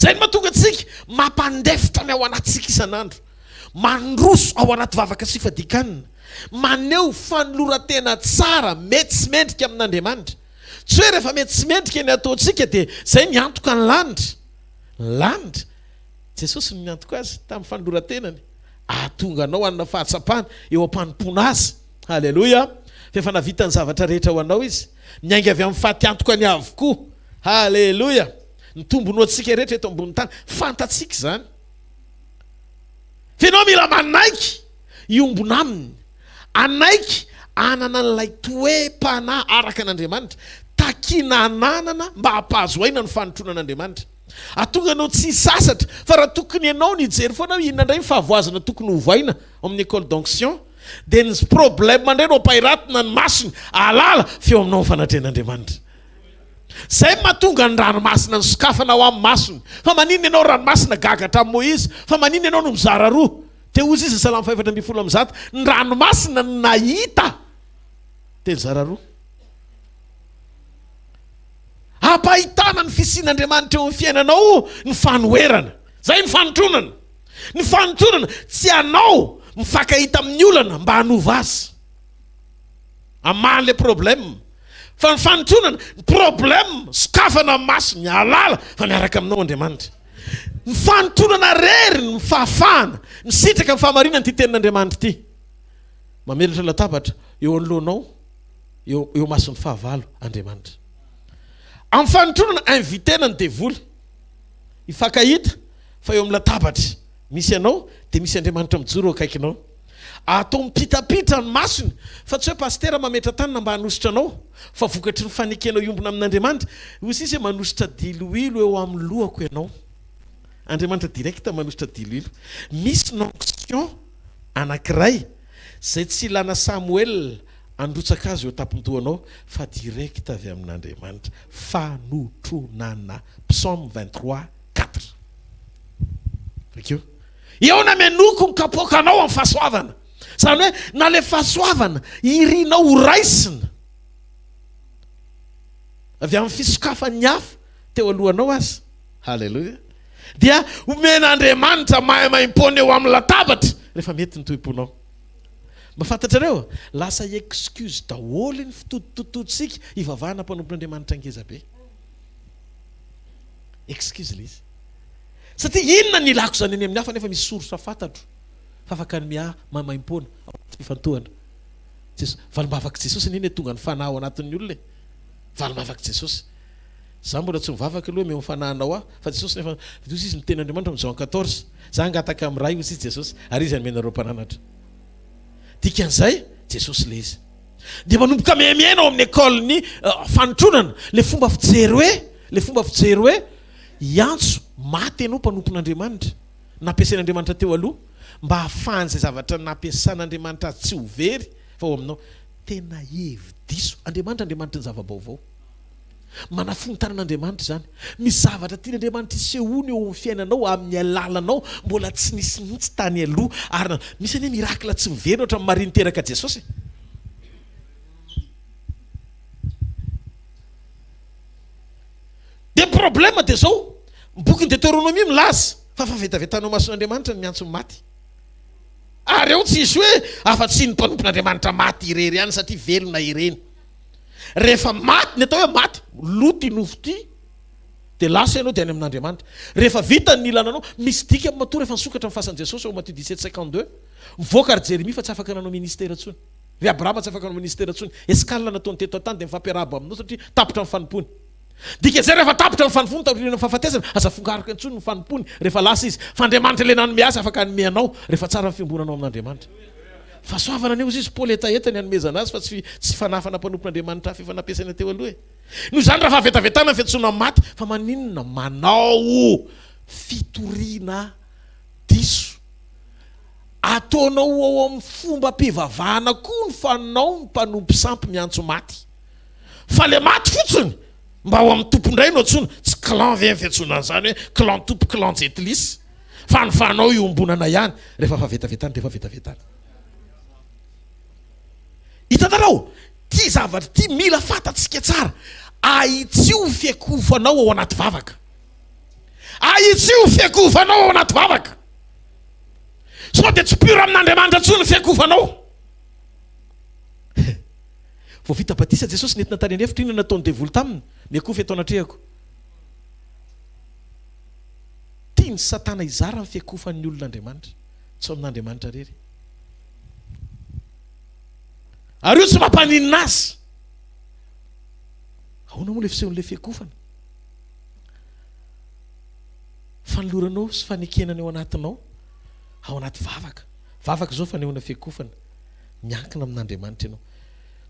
Zay ny mahatonga antsika mampandefitra ny ao anatsika isan'andro, mandroso ao anaty vavaka sy fifadian-kanina, maneho fanoloran-tena tsara mety sy mendrika amin'Andriamanitra. Tsy hoe rehefa mety sy mendrika ny ataontsika dia zay ny antoka ny lanitra. Lanitra Jesosy no niantoka azy tamin'ny fanoloran-tenany, ahatonga anao hanana fahatsapana eo am-panompona azy. Halleluja. Fefa navita ny zavatra rehetra ho anao izy, miainga avy amin'ny faty antoka ny avokoa. Halleluja. Ny tombonao antsika rehetra eto ambony tany fantatsika zany. Fenao mila manaiky iombona aminy, anaiky anana n'ilay toe-panahy araka an'Andriamanitra, takiana ananana mba hampahazoaina ny fanotrona an'Andriamanitra. Atonga anao tsy sasatra fa raha tokony ianao nijery foana inona indray ny fahavoazana tokony hovaina amin'ny école d'onction dia ny problème mandray no pairatina ny masony alala feo aminao ny fanatrehan'Andriamanitra. Zay mahatonga ny ranomasina ny sokafana ao amin'ny masony. Fa manino ianao ranomasina gagatra amin'ny Moïse, fa manino ianao no mizara roa. Te ozy izy Salamo 4:100 ny ranomasina ny nahita te mizara roa. Ampahitana ny fisian'Andriamanitra eo amin'ny fiainanao ny fanoherana. Zay ny fanotronana. Ny fanotronana tsy anao mifankahita amin'ny olana mba hanova azy amaly le problème. Fa ny fanotronana ny problème sokafana maso ny alala fa miaraka aminao Andriamanitra. Ny fanotronana rery ny fahafahana ny sitraka ny fahamarinana ty tenin'Andriamanitra ty. Mamelatra latabatra eo anoloanao eo mason'ny fahavalo Andriamanitra. Amin'ny fanotronana invitena ny devoly ifankahita fa eo amin'ny latabatra misy anao dia misy Andriamanitra mijoro akaikinao. Atao mipitapitra ny masony fa tsy hoe pastera mametra tanana mba hanositra anao fa vokatry ny fanekenao iombona amin'Andriamanitra. Hoy izy manositra diloilo eo amin'ny lohako ianao. Andriamanitra direkta manositra diloilo. Misy onction anankiray zay tsy ilana Samuel androtsaka azy eo tampon-dohanao fa direkta avy amin'Andriamanitra. Fanotronana. Psaume 23:4. Fakeo eo na menoko mikapokanao amin'ny fahasoavana. Zany hoe na le fahasoavana irinao ho raisina avy amin'ny fisokafan'ny hafa teo alohanao azy. Halleluja. Dia omen'Andriamanitra mahay-maim-pona eo amin'ny latabatra rehefa mety ny toe-ponao. Mba fantatrareo lasa excuse daholo ny fitotototosika ivavahana mpanompon'Andriamanitra angeza be. Excuse le izy. Satria inona ny ilako zany any amin'ny hafa nefa misy sorotra fantatro fa afaka ny maim-pona fifantohana. Valim-bavaka Jesosy niny tonga ny fanahy ao anatin'ny olona. Valim-bavaka Jesosy. Za mbola tsy mivavaka aloha meo fanahinao aho fa Jesosy nefa izy izy ny tenin'Andriamanitra amin'ny Jean 14. Za angataka amin'ny ray izy Jesosy ary izy anomenareo mpananatra. Dikan'izay Jesosy le izy. Dia manomboka mihamiaina ao amin'ny école-ny fanotronana le fomba fijery hoe iantso maty ianao mpanompon'Andriamanitra nampiasain'Andriamanitra teo aloha mba hahafahany zay zavatra nampiasan'Andriamanitra tsy ho very fa ao aminao tena hevi-diso. Andriamanitra ny zava-baovao. Manafontanan'Andriamanitra zany. Misy zavatra tian'Andriamanitra isehony eo amin'ny fiainanao amin'ny alalanao mbola tsy nisy mihitsy tany aloha ary misy anie mirakla tsy miverina ohatra mariny teraka Jesosy. Dia problème dia zao boky ny Deutéronomie milaza fa favetavetanao mason'Andriamanitra ny miantso ny maty. ary eo tsisy hoe afa-tsy ny mpanompon'Andriamanitra maty irery ihany satria velona ireny. Rehefa maty ny atao hoe maty loty nofo dia lasa ianao dia any amin'Andriamanitra. Rehefa vita ny ilananao misy dika matoa rehefa nisokatra amin'ny fasan'i Jesosy ao Matthieu 17:52 mivoaka ry Jérémie fa tsy afaka nanao ministera intsony. Ry Abrahama tsy afaka nanao ministera intsony. Escale nataony teto an-tany dia mifampiarahaba aminao satria tapitra amin'ny fanompony. Dika izay rehefa tapitra amin'ny fanompony taoriana amin'ny fahafatesana aza fongarika intsony ny fanompony rehefa lasa izy fa Andriamanitra ilay nanome azy afaka anomeanao rehefa tsara ny fiambonanao amin'Andriamanitra. Fahasoavana aneo izy Paoly etaetany hanomezana azy fa tsy fanafana mpanompon'Andriamanitra hafa efa nampiasaina teo aloha. Noho izany raha fahavetavetana fiantsoana maty fa maninona manao fitoriana diso. Ataonao ao amin'ny fomba mpivavahana koa ny fanao ny mpanompo sampy miantso maty. Fa le maty fotsiny mba ao amin'ny tompondray no antsoina tsy clan ve fiantsoana an'izany hoe clan tompo clan jetlis fa ny fanao iombonana ihany rehefa fahavetavetana dia fahavetavetana. Hitanareo ty zavatra ty mila fatatsika tsara. Aitsio fiakofanao ao anaty vavaka. Aitsio fiakofanao ao anaty vavaka. So dia tsy pura amin'Andriamanitra intsony fiakofanao. Vao vita batisa Jesosy nentina tany anefitra iny nataony devoly taminy miakofy atao anatrehako. Tiany Satana izara ny fiakofan'ny olon'Andriamanitra tsy amin'Andriamanitra rery. Ary io tsy mampaninina azy. Ahoana moa le fisehon'le fiakofana? Fanoloranao sy fanekenana eo anatinao ao anaty vavaka. Vavaka zao fanehoana fiakofana. Miankina amin'Andriamanitra ianao.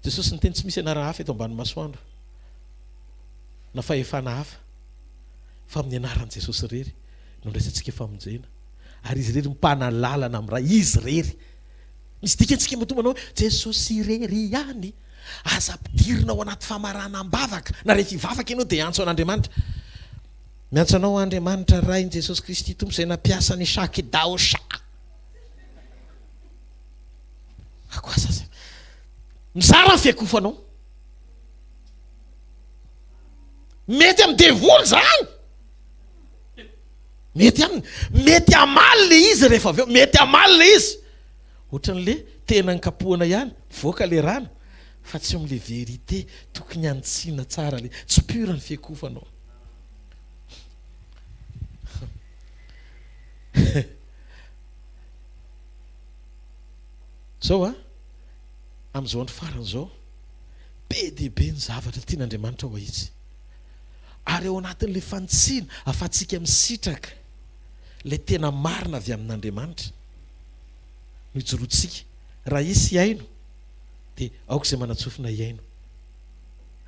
Jesosy ny teny tsy misy anarana hafa eto ambany masoandro na fahefana hafa fa amin'ny anaran'i Jesosy rery no resantsika famonjena. Ary izy rery mipana lalana amin'ny raha izy rery. Misy dikantsika matomba anao Jesosy rery ihany aza ampidirina ao anaty famarana am-bavaka na rehefa hivavaka ianao dia antso an'Andriamanitra. Miantso anao Andriamanitra rainy Jesosy Kristy tompo izay nampiasa ny saky daosha. Akoasa zay. Mizara ny fiakofanao. Mety amin'ny devoly zany. Mety amaly le izy rehefa avy eo. Mety amaly le izy. Ohatran'le tena ny kapohana ihany voaka le rano fa tsy amin'le vérité tokony antsiana tsara le tsy pura ny fiakofanao. Zao amin'izao andro farany zao be dia be ny zavatra tian'Andriamanitra ho izy. Ary ao anatin'le fantsiana afatsika misitraka le tena marina avy amin'Andriamanitra no ijorotsika. Raha isy iaino dia aoka izay manatsofina iaino.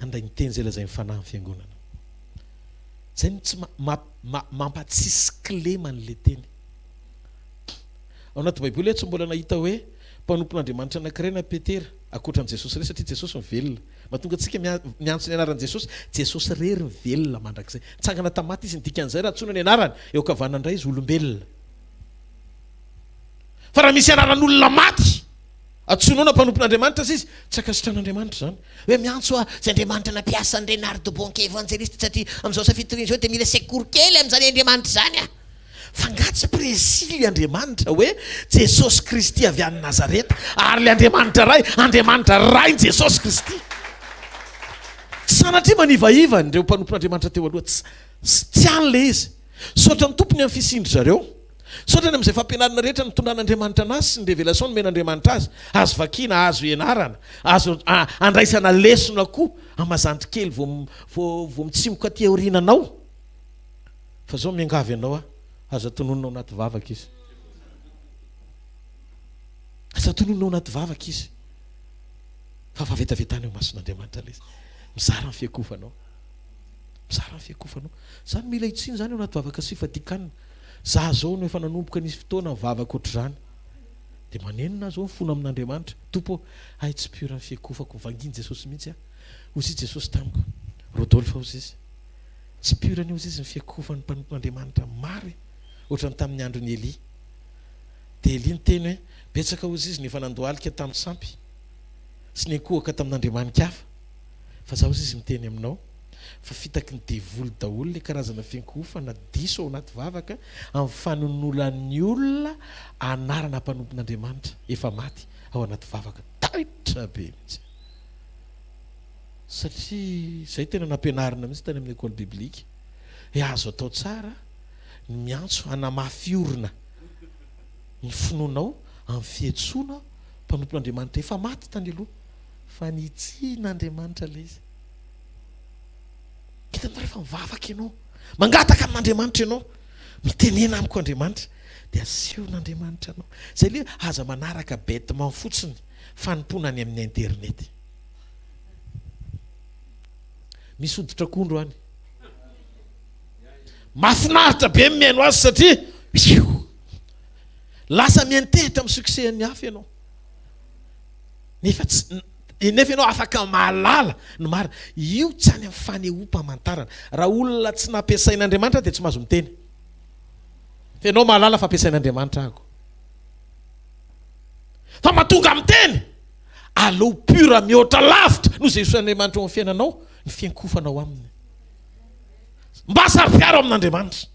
Anday ny teny zay lazay ny fanahy ny fiangonana. Zay no tsy mampatsisy kleman'le teny. Ao anaty Baiboly tsy mbola nahita hoe mpanompon'Andriamanitra anankiray na Petera akoatran'i Jesosy rery satria Jesosy ny velona. Mahatonga antsika miantso ny anaran'i Jesosy, Jesosy rery ny velona mandrakizay. Tsangana tamaty izy ny dikan'izay raha antsoina ny anarany eo kavanandray izy olombelona. Fa raha misy anaran'olona maty antsoinao na mpanompon'Andriamanitra izy tsy akasitran'Andriamanitra zany. Hoe miantso zay Andriamanitra nampiasa ny Renard de Bonke évangéliste satria amin'izao safitoriana izao dia mila sekoly kely amin'izany Andriamanitra zany. Fa ngatsy presily Andriamanitra hoe Jesosy Kristy avy any Nazareta ary le Andriamanitra ray Jesosy Kristy. Sanatria manivaiva ireo mpanompon'Andriamanitra teo aloha tsy an'le izy. Saotra ny tompony amin'ny fisindry zareo. Saotra ny amin'izay fampianarana rehetra ny tondran'Andriamanitra anazy sy ny révélation nomen'Andriamanitra azy. Azo vakiana, azo ianarana, azo andraisana lesona koa amazantry kely vao mitsimoka aty aorinanao. Fa zao miangavy ianao aza tonononao anaty vavaka izy. Aza tonononao anaty vavaka izy. Fa favetavetana eo mason'Andriamanitra le izy. Mizara ny fiakofanao. Mizara ny fiakofanao. Zany mila itsiny zany eo anaty vavaka sy Fifadian-kanina. Za zao no efa nanomboka nisy fotoana vavaka ohatr'izany. Dia manenina zao fona amin'Andriamanitra. Tompo ay tsy pura ny fiakofako vanginy Jesosy mihitsy hozy izy Jesosy tamiko. Rodolphe hozy izy. Tsy pura ny hozy izy ny fiakofan'ny mpanompon'Andriamanitra mary. Ohatrany tamin'ny andron'ny Eli. Dia Eli ny teny hoe betsaka hozy izy nefa nandohalika tamin'ny sampy sy nenkohaka tamin'Andriamanika hafa. Fa za hozy izy miteny aminao fa fitaky ny devoly daholo le karazana fiankofa na diso ao anaty vavaka amin'ny fanonolan'ny olona anarana mpanompon'Andriamanitra efa maty ao anaty vavaka taitra be mihitsy. Satria zay tena nampianarina mihitsy tany amin'ny école biblique azo atao tsara ny miantso anamafiorina ny finoanao amin'ny fihetsoana mpanompon'Andriamanitra efa maty tany aloha fa nitsin'Andriamanitra le izy. Hitanao rehefa mivavaka ianao mangataka amin'Andriamanitra ianao mitenena amiko Andriamanitra dia aseon'Andriamanitra anao. Zay le aza manaraka bêtement fotsiny fanomponany amin'ny internet. Misy hoditra akondro any mafinaritra be miaino azy satria lasa miantehitra amin'ny succès-ny hafa ianao nefa ianao afaka mahalala ny marina. Io tsy any amin'ny fanehoam-pamantarana. Raha olona tsy nampiasain'Andriamanitra dia tsy mahazo miteny fa ianao mahalala fa ampiasain'Andriamanitra ako. Fa mahatonga miteny aleo pura mihoatra lavitra no zay Andriamanitra ao amin'ny fiainanao ny fiankofanao aminy. Mba saro-piaro amin'Andriamanitra.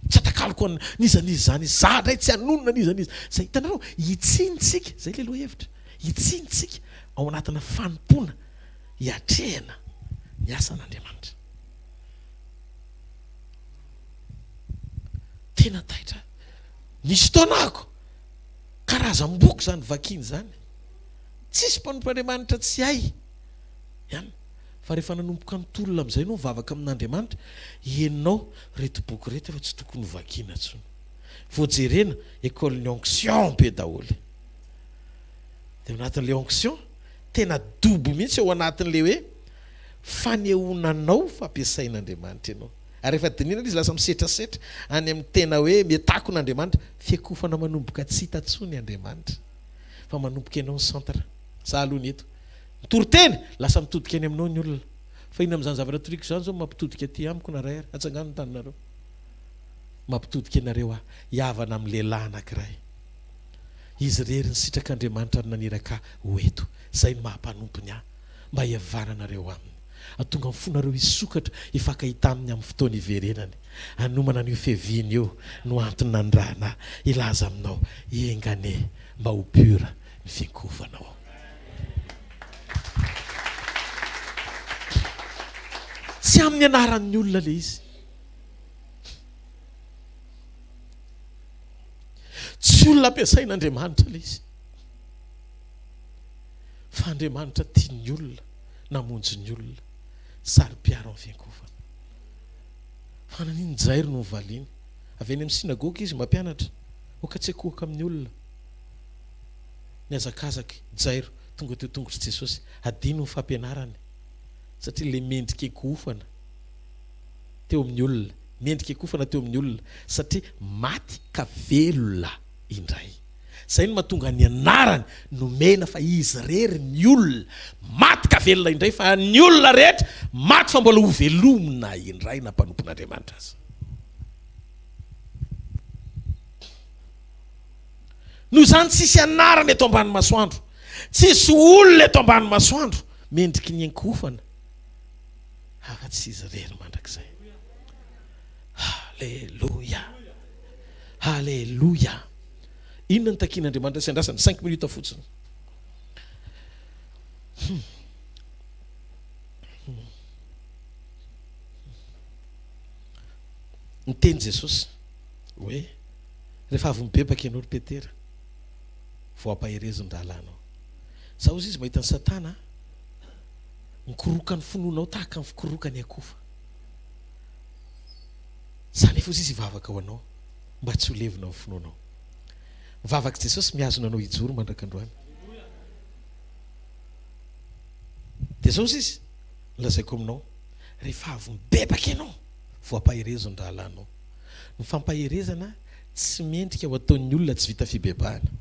Tsy atakaloko nizanizy zany zadray tsy anonona nizanizy. Zay hitanao hitsinitsika zay le loha hevitra. Hitsinitsika ao anatina fanompona hiatrehana ny asan'Andriamanitra. Tena taitra. Nisy taonako karazam-boky zany vakiny zany. Tsisy mpanompon'Andriamanitra tsy hay ihany. Fa rehefa nanomboka nitolona amin'izay no mivavaka amin'Andriamanitra, ianao reto boky reto efa tsy tokony vakiana intsony. Voajerena école onction be daholo. Dia anatin'ilay onction tena dobo mihitsy ao anatin'ilay hoe fanehoananao fampiasain'Andriamanitra ianao. Ary rehefa dinina izy lasa misetrasetra any amin'ny tena hoe miatako n'Andriamanitra, fiakofana manomboka tsy hita intsony Andriamanitra. Fa manomboka ianao ny centre. Sahalohany eto. Mitoroteny lasa mitodika any aminao ny olona. Fa ina amin'izany zavatra toriko izany zao mampitodika aty amiko na ray ary atsangano ny taninareo. Mampitodika ianareo hiavana amin'ny lehilahy anankiray. Izy rery ny sitrak'Andriamanitra ary naniraka ho eto. Zay ny mahampanompony ahy mba hiavananareo aminy. Atonga amin'ny fonareo hisokatra hifankahita aminy amin'ny fotoana hiverenany. Hanomana an'io fiaviany io no antony nandrana ilaza aminao engane mba ho pura ny fiankofanao. Tsy amin'ny anaran'ny olona le izy. Tsy olona ampiasain'Andriamanitra le izy. Fa Andriamanitra tiany olona, namonjy ny olona, saro-piaro amin'ny fiankofana. Fa nanino Jairo no mivaliany. Avy any amin'ny sinagoga izy mampianatra. Oka tsy akohaka amin'ny olona. Niazakazaka Jairo tonga teo tongotra Jesosy. Adino ny fampianarany. Satria le mendrika ekofana teo amin'ny olona. Mendrika ekofana teo amin'ny olona. Satria maty ka velona indray. Zay no mahatonga ny anarany nomena fa izy rery ny olona maty ka velona indray, fa ny olona rehetra maty fa mbola ho velomina indray na mpanompon'Andriamanitra azy. Noho izany tsisy anarany eto ambany masoandro, tsisy olona eto ambany masoandro mendriky ny ankofana afa-tsy izy rery mandrakizay. Halleluja, halleluja. Inona ny takian'Andriamanitra sy andrasany 5 minutes fotsiny. Niteny Jesosy hoe rehefa avy mibebaka ianao ry Petera vao ampaherezon-dalanao. Sa ozy izy mahita ny Satana mikorokany finoanao tahaka ny fikorokany akofa. Sa nefa ozy izy hivavaka ho anao mba tsy ho levina amin'ny finoanao. Mivavaka Jesosy mihazona anao hijoro mandrakandroany. Dia zao izy lazaiko aminao rehefa avy mibebaka ianao vao ampaherezon-dalanao. Ny fampaherezana tsy mendrika ho ataon'ny olona tsy vita fibebahana.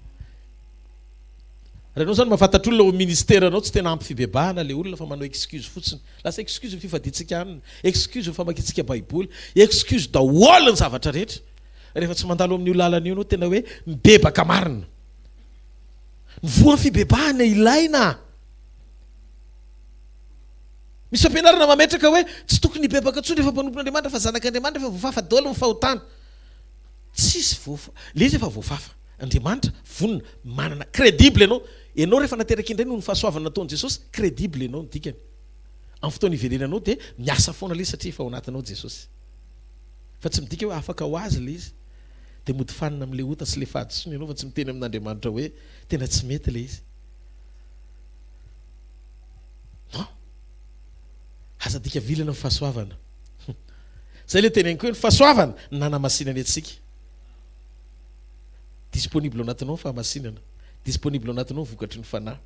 Raha ianao zany mahafantatra olona ao ministèranao tsy tena ampy fibebahana le olona fa manao excuse fotsiny. Lasa excuse ny fifaditsika aminy, excuse ny famakiantsika baiboly, excuse daholo ny zavatra rehetra. Rehefa tsy mandalo amin'io lalana io anao tena hoe mibebaka marina. Ny voan'ny fibebahana ilaina. misy fampianarana mametraka hoe tsy tokony bebaka tsony efa mpanompon'Andriamanitra fa zanak'Andriamanitra efa voafafa daholo ny fahotana. Tsisy le izy efa voafafa. Andriamanitra vonona manana crédible ianao rehefa nateraka indray noho ny fahasoavana nataon'i Jesosy, crédible ianao ny dikany. Amin'ny fotoana iverenanao dia miasa foana le satria efa ao anatinao Jesosy. Fa tsy midika hoe afaka ho azy le izy. Dia mody fanina amin'ilay ota sy le fahadisony ianao fa tsy miteny amin'Andriamanitra hoe tena tsy mety le izy. Non. Aza dika vilana amin'ny fahasoavana. Zay le teneniko hoe ny fahasoavana nanamasinany antsika. Disponible anatinao ny fahamasinana. Disponible anatinao ny vokatry ny fanahy.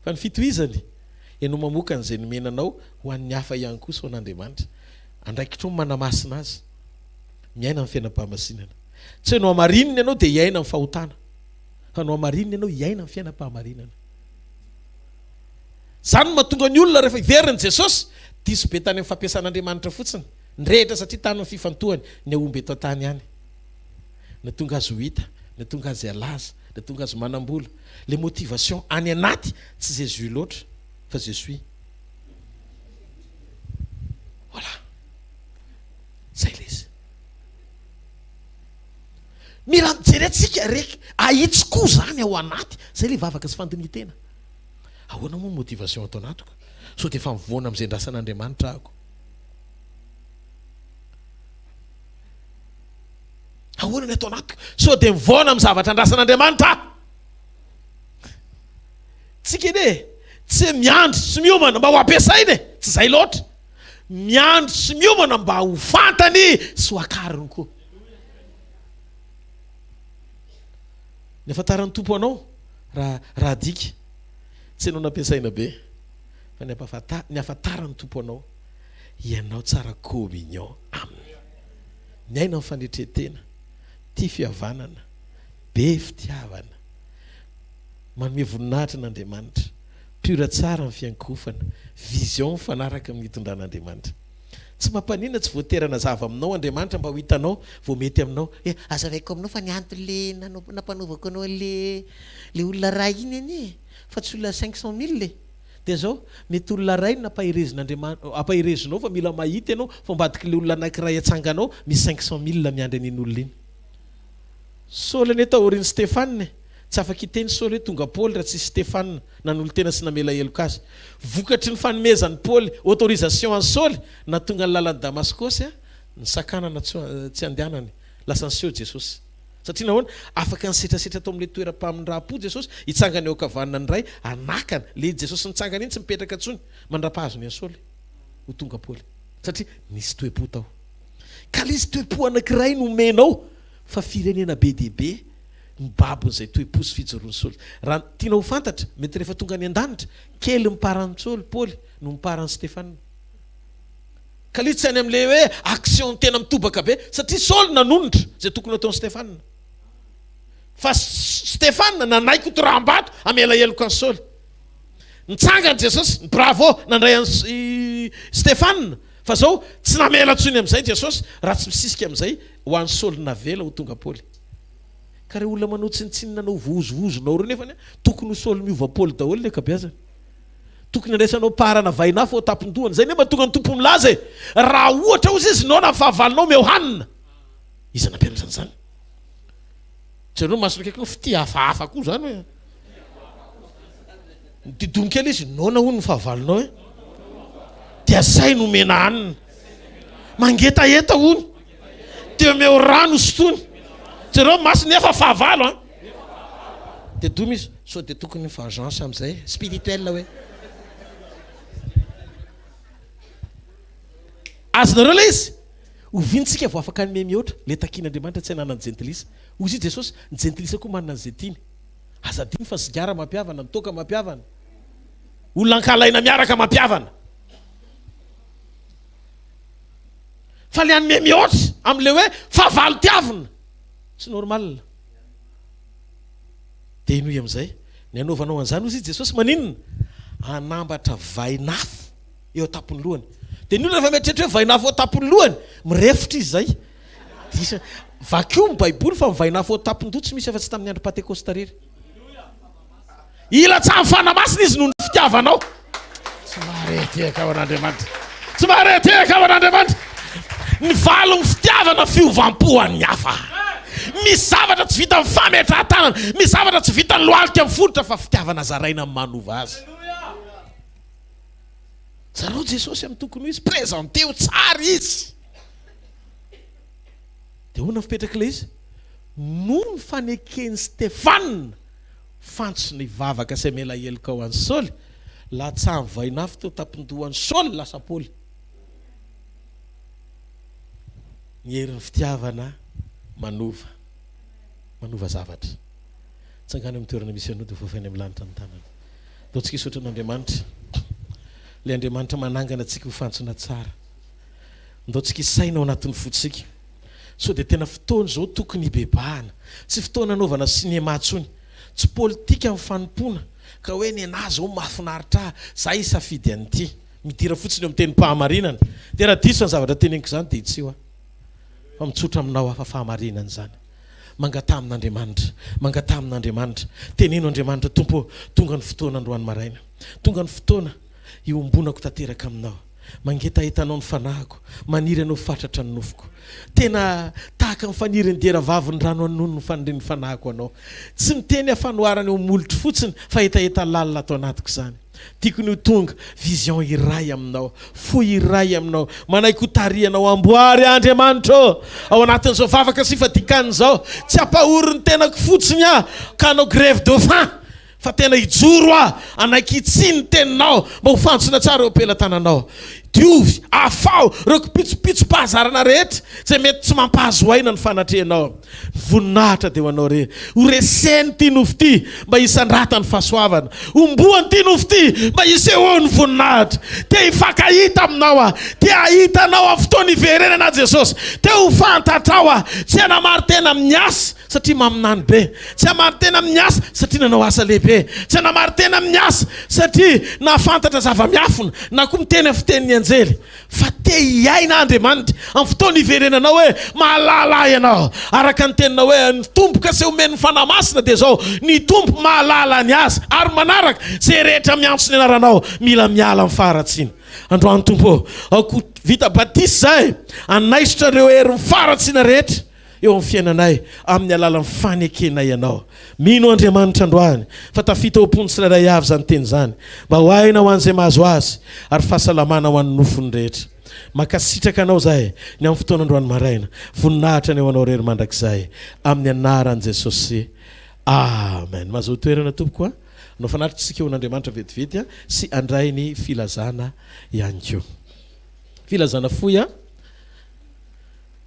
Fa ny fitohizany ianao mamoaka an'izay nomenanao ho an'ny hafa ihany koa so an'Andriamanitra. Andraikitro manamasina azy. Miaina amin'ny fiainam-pahamasinana. Tsy hoe no amarinina ianao dia hiaina amin'ny fahotana. Fa no amarinina ianao hiaina amin'ny fiainam-pahamarinana. Zany mahatonga ny olona rehefa iverin'i Jesosy diso be tany amin'ny fampiasan'Andriamanitra fotsiny. Nirehitra satria tany amin'ny fifantohany ny aomby eto an-tany ihany. Na tonga azy ho hita, na tonga azy alaza, na tonga azy manambola. Les motivations any anaty tsy Jésus loatra fa Jésus. Voilà. Zay le izy. Mila mijerentsika reka ahitsikoa zany ao anaty. Zay le vavaka sy fandinitena. Ahoana moa motivation atao anatiko? So dia efa mivoana amin'izay ndrasan'Andriamanitra ahako. Ahoana ny atao anatiko? So dia mivoana amin'ny zavatra ndrasan'Andriamanitra. Tsika edy tsy miandry sy miomana mba ho ampiasainy, tsy zay loatra. Miandry sy miomana mba ho fantany sy ho akariny koa. Ny afantaran'ny tompo anao raha dika tsy ianao nampiasaina be fa ny afantaran'ny tompo anao ianao tsara communion aminy. Ny aina amin'ny fanetretena, tia fihavanana, be fitiavana, manome voninahitra n'Andriamanitra, pura tsara amin'ny fiankofana, vision mifanaraka amin'ny hitondran'Andriamanitra. Tsy mampanina tsy voaterana zava aminao Andriamanitra mba ho hitanao vao mety aminao. Azavaiko aminao fa niantony le nampanovako anao le olona ray iny anie. Fa tsy olona 500 000 le. Dia zao mety olona ray ampahirezinao fa mila mahita ianao fa ambadiky le olona anankiray atsanganao misy 500 000 miandry an'iny olona iny. Saoly anie taoriny Stéphane tsy afaka hiteny Saoly hoe tonga Paoly raha tsy Stéphane nanolo tena sy namela heloka azy. Vokatry ny fanomezan'ny Paoly autorisation an'i Saoly na tonga ny lalan'ny Damascosy ny sakanana tsy andehanany lasa niseho Jesosy. Satria nahoana afaka nisetrasetra tao amin'ilay toeram-pamindrapo Jesosy hitsangana eo ankavanana ny ray anakana le Jesosy nitsangana iny tsy mipetraka tsony mandra-pahazony an'i Saoly ho tonga Paoly satria nisy toe-po tao. Ka izy toe-po anankiray nomenao fa firenena be dia be mibabon'izay toe-po sy fijoroan'ny Saoly. Raha tiana ho fantatra mety rehefa tonga ny an-danitra kely miparan'ny Saoly Paoly no miparan'ny Stéphane. Ka izy tsy any amin'ilay hoe action tena mitobaka be satria Saoly nanonitra zay tokony ataon'ny Stéphane. Fa Stéphane nanaiky toram-bato amela heloka an'i Saoly. Nitsangany Jesosy bravo nandray an'i Stéphane. Fa zao tsy namela tsony amin'izay Jesosy raha tsy misisika amin'izay ho an'ny Saoly navela ho tonga Paoly. Ka reha olona manao tsinitsinina anao vozovozonao reo nefany tokony ho Saoly miova Paoly daholo le kabeazany. Tokony andraisanao parana vaina fo tapon-dohany. Zay nefa tonga ny tompo milaza e. Raha ohatra ozy izy nao na fahavalinao meo hanina. Iza nampianatra an'izany? Jereo masony kaikinao fity hafahafa koa zany hoe. Didony kely izy nona hono ny fahavalinao e. Dia zay nomena hanina. Mangetaeta hono. Dia meo rano sotony. Jereo masony efa fahavalo a. Dia domy izy so dia tokony vengeance amin'izay spirituel hoe. Azonareo le izy ovintsika vao afaka ny mihoatra le takin'Andriamanitra tsy hanana ny gentilisa. Ozy Jesosy ny gentilisa koa manana an'izay tiany. Azadiny fa sigara mampiavana, ny toaka mampiavana, olona ankalaina miaraka mampiavana. Fa le hanome mihoatra amin'le hoe fahavalo tiavina tsy normal. Dia inoy amin'izay ny anaovanao an'izany ozy Jesosy maninona anambatra vainafo eo an-tapon'ny lohany. Dia ny olona rehefa mieritreritra hoe vainafo eo an-tapon'ny lohany mirefotra izy zay. Vakio ny Baiboly fa mivainafo eo an-tapon'ny doha tsy misy afa-tsy tamin'ny andro Pentekosta rery. Ila tsy amin'ny fanamasina izy noho ny fitiavanao. Ny valony fitiavana fiovampoan'ny hafa. Misy zavatra tsy vita amin'ny fametrahan-tanana, misy zavatra tsy vita ny lohalika amin'ny fototra fa fitiavana zaraina amin'ny manova azy. Zareo Jesosy amin'ny tokony izy prezanteo tsara izy. Dia hoana fipetraka ilay izy? No ny fanekeny Stefana fantsona ivavaka sy mela helika ho an'ny Saoly, latsamby vainafy teo tampindohan'ny Saoly lasa Paoly. Ny herin'ny fitiavana manova zavatra. Tsangany amin'ny toerana misy anao dia voafainy amin'ny lanitra ny tanana. Ataontsika hisaotra n'Andriamanitra. Ilay Andriamanitra manangana antsika ho fantsona tsara. Ndaontsika hisaina ao anatin'ny fotsika. So dia tena fotoana izao tokony hibebahana. Tsy fotoana anaovana sinema ntsony. Tsy politika amin'ny fanompoana. Ka hoe ny anazy zao mahafinaritra zahay safidy an'ity. Midira fotsiny eo amin'ny teny fahamarinana. Dia raha diso ny zavatra teneniko izany dia tsy ho. Fa mitsotra aminao hafa fahamarinana izany. Mangata amin'Andriamanitra. Teneno Andriamanitra Tompo, tonga ny fotoana androany maraina. Tonga ny fotoana iombonako tanteraka aminao. Mangetahitanao ny fanahiko, maniry anao fatratra ny nofoko. Tena tahaka ny faniry ny dera vavy ny rano anono ny faniriny fanahiko anao. Tsy miteny afanoarana eo molotro fotsiny fa hetaheta lalina atao anatiko izany. Tiako ny tonga vision iray aminao, fo iray aminao, manaiky ho tarianao amboary Andriamanitra ao anatin'izao vavaka sy fadikan'ny izao. Tsy ampahoriny tenako fotsiny ka anao grève de faim. Fa tena hijoro anaiky itsiny teninao mba ho fantsona tsara eo ampelantananao. Diovy, afao, reo pitsopitso-pahazarana rehetra zay mety tsy mampahazo aina ny fanatrehanao. Voninahitra dia ho anao re. Ho reseny ty nofo ty mba hisandrata ny fahasoavana. Omboany ty nofo ty mba hisehoany ny voninahitra. Te hifankahita aminao te hahitanao amin'ny fotoana iverenana Jesosy. Te ho fantatrao tsy hanamary tena amin'ny asa satria maminany be. Tsy hanamary tena amin'ny asa satria nanao asa lehibe. Tsy hanamary tena amin'ny asa satria nahafantatra zava-miafina na koa miteny fiteniny anjely. Fa te hiaina Andriamanitra amin'ny fotoana iverenanao hoe mahalala ianao. Araka ny teninao hoe ny tomboka sy omeny fanahy masina dia zao ny tompo mahalala ny azy ary manaraka zay rehetra miantso ny anaranao mila miala amin'ny faharatsiana. Androany Tompo, ako vita batisa zahay anaisotra ireo herin'ny faharatsiana rehetra eo amin'ny fiainanay amin'ny alalan'ny fanekena ianao. Mino Andriamanitra androany fa tafita ho mpony tsirairay avy zany teny zany mba ho aina ho an'izay mahazo azy ary fahasalamana ho an'ny nofony rehetra. Makasitraka anao zahay ny amin'ny fotoana androany maraina. Voninahitra ny eo anao rery mandrakizay amin'ny anaran'i Jesosy. Amen. Mahazo toerana tompoko anao fanatritsika eo n'Andriamanitra vetivety sy andray ny filazana ihany koa. Filazana foy ho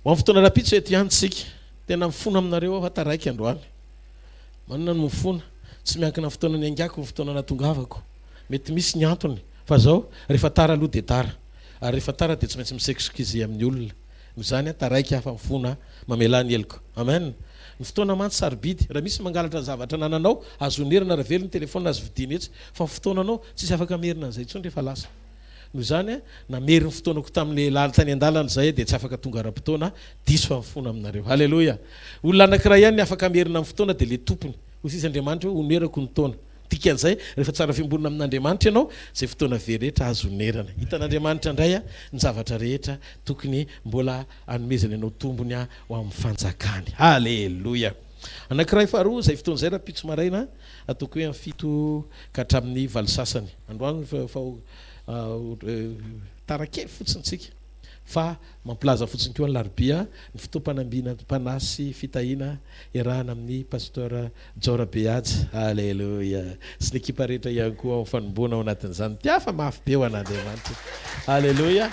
amin'ny fotoana rapitso eto ihany tsika. Tena mifona aminareo aho taraiky androany. Manana ny mifona tsy miankina amin'ny fotoana ny angako ny fotoana natongavako. Mety misy ny antony fa zao rehefa tara aloha dia tara. Ary rehefa tara dia tsy maintsy misexikizy amin'ny olona. Izany taraiky hafa mifona mamela ny heloko. Amen. Ny fotoana mantsy sarobidy raha misy mangalatra zavatra nananao azonerina raha velony telefona azo vidiny etsy fa ny fotoananao tsisy afaka merina an'izay intsony rehefa lasa. Noho izany nameriny fotoanako tamin'le lala tany an-dalana zay dia tsy afaka tonga ara-potoana diso fa mifona aminareo. Halleloja. Olona anankiray ihany ny afaka merina amin'ny fotoana dia le tompony. Hoy sisy Andriamanitra hoe onerako ny taona. Dikan'izay rehefa tsara fiambonina amin'Andriamanitra ianao zay fotoana very rehetra azo onerana. Hitan'Andriamanitra indray ny zavatra rehetra tokony mbola anomezany ianao tombony ho amin'ny fanjakany. Halleloja. Anankiray faharoa zay fotoana zay rapitso maraina ataoko hoe amin'ny 7 ka hatramin'ny 8 sasany. Androany tarakely fotsiny tsika fa mampilaza fotsiny koa ny larobia ny fotoam-panambina mpanasy fitahina iarahana amin'ny pasteur Jora Beady. Halleloja. Sy ny ekipa rehetra ihany koa amin'ny fanomboana ao anatin'izany. Tiafa mafy be ho an'Andriamanitra. Halleloja.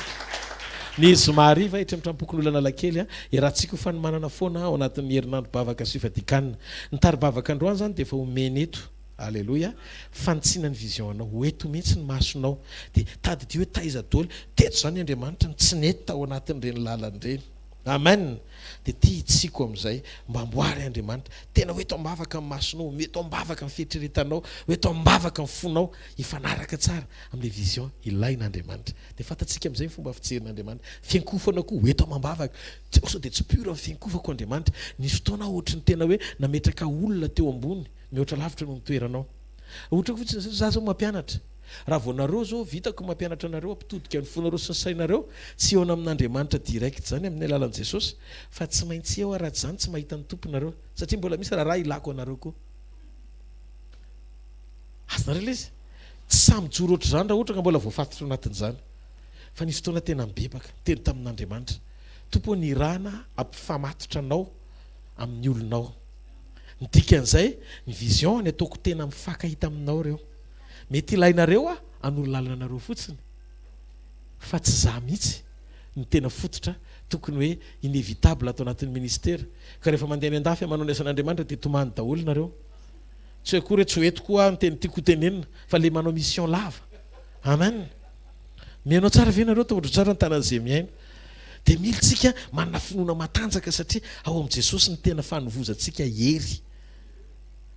Ny zomary va hitra mitrampoky ny olana lakely irahantsika ho fanomanana foana ao anatin'ny herinandro bavaka sy Fifadian-kanina. Ny tary-bavaka androany zany dia efa omeny eto. Halleloja. Fantsina ny vision anao hoeto mihitsy ny masonao dia tady dia hoe taiza daholo teto zany Andriamanitra ny tsy nety tao anatin'ireny lalany ireny. Amen. Dia ty itsiko amin'izay mba amboary Andriamanitra tena hoeto ambavaka amin'ny masonao, hoeto ambavaka amin'ny fieritreretanao, hoeto ambavaka amin'ny fonao hifanaraka tsara amin'ilay vision ilain'Andriamanitra. Dia fantatsika amin'izay ny fomba fijerin'Andriamanitra. Fiankofana koa hoeto ambavaka. So dia tsy pura ny fiankofako Andriamanitra. Nisy fotoana ohatrany tena hoe nametraka olona teo ambony mihoatra lavitra no mitoeranao. Ohatra fotsiny za zao mampianatra raha voanareo zao vitako mampianatra anareo ampitodika ny fonareo sy ny sainareo tsy eona amin'Andriamanitra direct zany amin'ny alalan'i Jesosy fa tsy maintsy eo araha zany tsy mahita ny tomponareo satria mbola misy raha ilako anareo koa azonareo le izy tsy samy joro ohatr' zany raha ohatra ka mbola voafatitra anatin'izany fa nisy fotoana tena mibebaka teny tamin'Andriamanitra tompo ny rana ampifamatotra anao amin'ny olonao ny dikan'izay ny vision ny ataoko tena mifakahita aminao reo mety ilainareo anolo lalana anareo fotsiny fa tsy za mihitsy ny tena fototra tokony hoe inévitable atao anatin'ny ministera ka rehefa mandeha any andafy manao ny asan'Andriamanitra dia tomany daholo nareo tsy hoe koa re tsy hoeto koa ny teny tiako tenenina fa le manao mission lava amen mihainao tsara ve nareo taotro tsara ny tanan'izay miaina dia mila tsika manana finoana matanjaka satria ao amin'i Jesosy ny tena fanovozantsika hery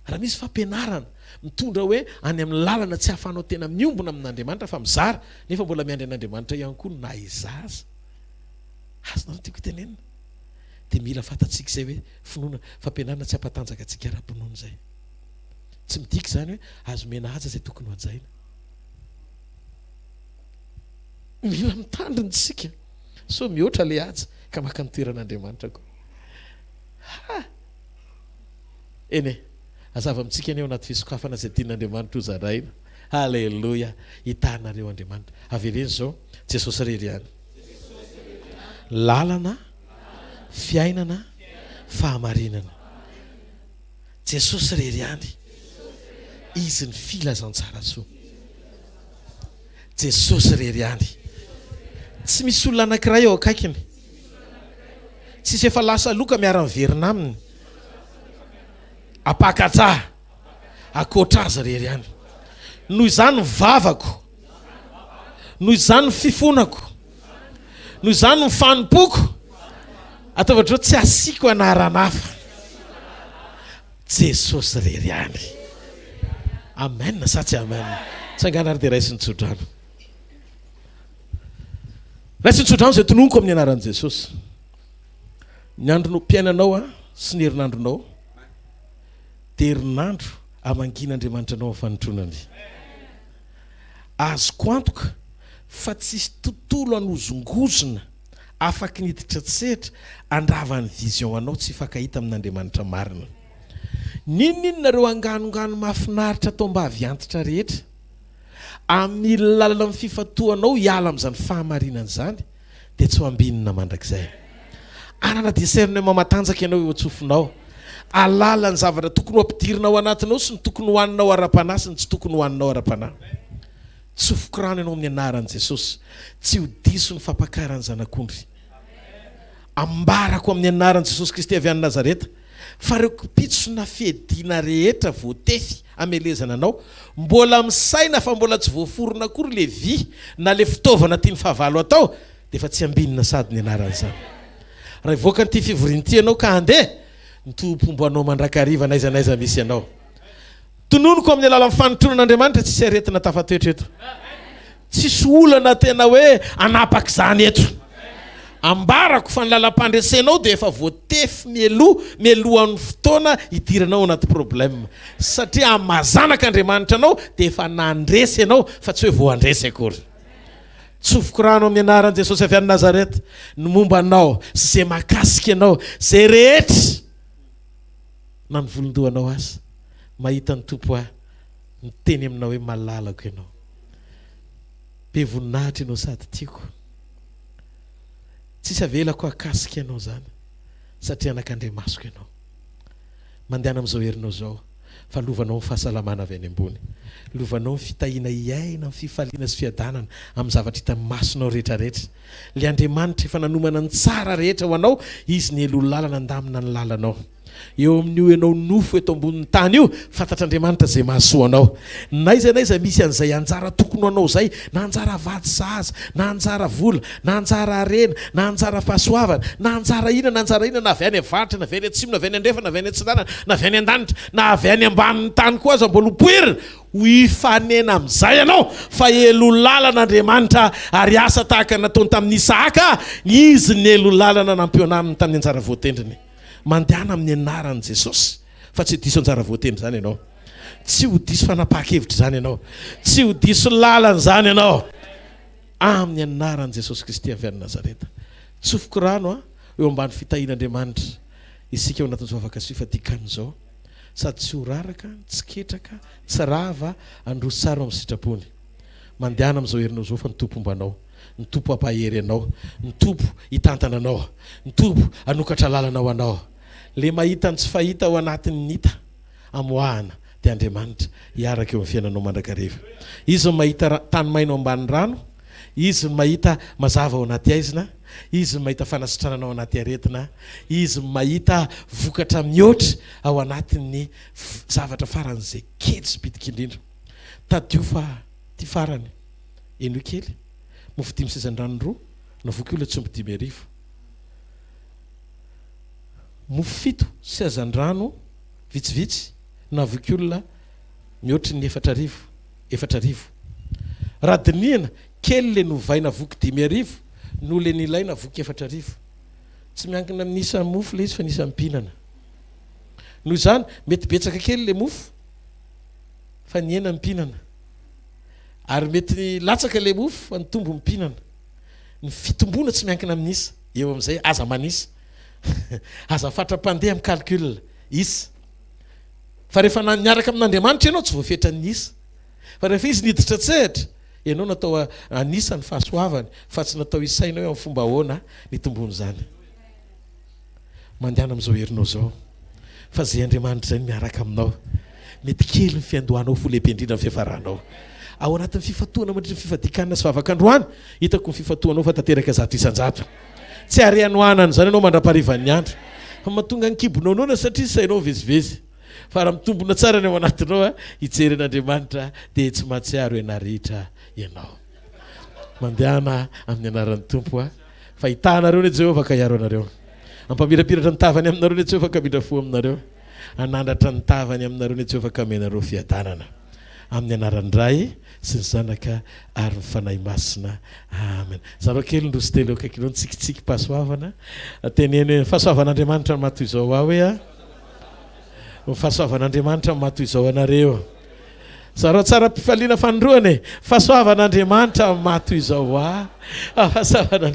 raha misy fampianarana mitondra hoe any amin'ny lalana tsy hafanao tena miombona amin'Andriamanitra fa mizara nefa mbola miandry an'Andriamanitra ihany koa na izaza azonao tiako tenenina dia mila fantatsika izay hoe finoana fampianarana tsy hampatanjaka antsika ara-pinoana izay tsy midika izany hoe azo mena aja izay tokony ho hajaina mila mitandriny tsika so mihoatra le aja ka maka ny toeran'Andriamanitra koa eny azava amintsika any eo anaty fisokafana izay tian'Andriamanitra ho zaraina halleloia hitanareo Andriamanitra avereny zao Jesosy rery ihany lalana fiainana fahamarinana Jesosy rery ihany izy ny filazantsara soa Jesosy rery ihany tsy misy olona anankiray eo akaikiny tsisy efa lasa loka miara miverina aminy apakatra akoatra azy rery ihany noho izany ny vavako noho izany ny fifonako noho izany ny fanompoko ataovatra tsy asiako anaranafa Jesosy rery ihany amen sa tsy amen tsangana ary dia raisy nitsodrano raisy nitsodrano izay tononiko amin'ny anaran'i Jesosy ny andronao mpiainanao sy ny herinandronao dia herinandro amangin'Andriamanitra anao amin'ny fanotronany azoko antoka fa tsisy tontolo anozongozona afaky niditra tsetra andravany vision anao tsy fakahita amin'Andriamanitra marina ninonareo anganongano mahafinaritra atao mba haviantitra rehetra amin'ny lalana amin'ny fifatoanao hiala amin'izany fahamarinana izany dia tsy ho ambinina mandrakizay anana deserina mamatanjaka ianao eo atsofinao alala ny zavatra tokony ho ampidirina ao anatinao sy ny tokony hohaninao ara-panahy sy ny tsy tokony hohaninao ara-panahy tsofoko rano ianao amin'ny anaran'i Jesosy tsy ho diso ny fampakarany zanak'ondry ambarako amin'ny anaran'i Jesosy Kristy avy any Nazareta fa reo pitsona fiadiana rehetra voatefy amelezana anao mbola misaina fa mbola tsy voaforona akory le vy na le fitaovana tiany fahavalo atao dia efa tsy ambinina sady ny anaran'izany raha ivoaka nyity fivorian'ity ianao ka andeha nitompombo anao mandrakariva naiza naiza misy ianao tononoko amin'ny alalan'ny fanotronan'Andriamanitra tsisy aretina tafatoetra eto tsisy olana tena hoe anapaka izany eto ambarako fa ny lalam-pandresenao dia efa voatefy mialohan'ny fotoana hidiranao anaty problème satria amazanaka Andriamanitra anao dia efa nandresy ianao fa tsy hoe voandresy akory tsofoko rano amin'ny anaran'i Jesosy avy any Nazareta ny momba anao sy izay mahakasika ianao izay rehetra na ny volondohanao azy mahita ny tompo ny teny aminao hoe malalako ianao be voninahitra ianao sady tiako tsisy avelako akasika ianao zany satria anak'Andriamasoko ianao mandehana amin'izao herinao zao fa lovanao ny fahasalamana avy any ambony lovanao ny fitahiana iaina ny fifaliana sy fiadanana amin'ny zavatra hita masonao rehetrarehetra le Andriamanitra efa nanomana ny tsara rehetra ho anao izy ny elo lalana andamina ny lalanao eo amin'io ianao nofo eto ambonin'ny tany io fantatr'Andriamanitra zay mahasoa anao naiza misy an'izay anjara tokony anao zay na anjara vady zaza na anjara vola na anjara arena na anjara fahasoavana na anjara ina na avy any avaritra na avy any atsimo na avy any andrefa na avy any antsinana na avy any an-danitra na avy any ambanin'ny tany koa aza mbola hopoirina ho ifanena amin'izay ianao fa elo lalan'Andriamanitra ary asa tahaka nataony tamin'ny Isaka izy ny elo lalana nampianaminy tamin'ny anjara voatendriny mandehana amin'ny anaran'i Jesosy fa tsy diso anjara voatendry zany ianao tsy ho diso fanapahakevitra zany ianao, tsy ho diso lalana zany ianao, amin'ny anaran'i Jesosy Kristy avy any Nazareta. Tsofoko rano eo ambany fitahin'Andriamanitra isika eo anatin'ny zao afaka sy fifadikanana zao, sady tsy ho raraka, tsy ketraka, tsy rava, androso tsara amin'ny sitrapony. Mandehana amin'izao herinao zao fa ny tompo ombanao, ny tompo ampahery anao, ny tompo hitantana anao, ny tompo anokatra lalanao anao. Le mahita ny tsy fahita ao anatin'ny hita amoahana dia Andriamanitra hiaraka eo amin'ny fiainanao mandrakariva. Izy no mahita tany mainao ambany rano, izy no mahita mazava ao anaty aizina, izy no mahita fanasitranana ao anaty aretina, izy no mahita vokatra mihoatra ao anatin'ny zavatra faran'izay kely sy bitika indrindra. Tadio fa ty farany eno kely mofo 5 sezan-drano 2 na hvkl tsy omby 5,000. Mofo 7 sezan-drano vitsivitsy na hvkl mihoatry ny 4,000. Raha dinihana kely le novaina voky 5,000 no le nilaina voky 4,000. Tsy miankina amin'ny isa mofo le izy fa nisa mipinana. Noho izany mety betsaka kely le mofo fa ny hena mipinana, ary mety latsaka le mofo fa ny tombo mipinana. Ny fitombona tsy miankina amin'ny isa, eo amin'izay aza manisa aza fatra-pandeha amin'ny calcul isa. Fa rehefa niaraka amin'Andriamanitra ianao tsy voafetra ny isa, fa rehefa izy niditra tsehatra ianao natao anisa ny fahasoavany fa tsy natao isainao amin'ny fomba ahoana nitombony zany. Mandehana amin'izao herinao zao fa zay Andriamanitra zay miaraka aminao, mety kely ny fiandohanao fo lehibe indrindra ny fihafaranao ao anatin'ny fifatoana mandritra ny fifadikanana sy vavaka-androany. Hitako ny fifatoanao fa tanteraka 100 tsy arianoanany zany ianao mandra-parivan'ny andro fa mahatonga ny kibonao nona satria sainao vezivezy. Fa raha mitombona tsara ny ao anatinao hijery an'Andriamanitra dia tsy mahatsiaro ianarehitra ianao. Mandehana amin'ny anaran'ny tompo fa hitanareo ny Jehovah ka hiaro anareo, ampamirapiratra ny tavany aminareo ny Jehovah ka midra fo aminareo, anandratra ny tavany aminareo ny Jehovah ka menareo fiadanana. Amin'ny anaran'ny Ray sy ny Zanaka ary ny fanahy masina. Amen. Zareo kely ndroso telo akaiky ireo tsikitsiky pasoavana teneny fahasoavan'Andriamanitra matoy izao hoe fahasoavan'Andriamanitra matoy izao anareo. Zareo tsara mpifaliana fanondroany fahasoavan'Andriamanitra matoy izao fahasoavan'Andriamanitra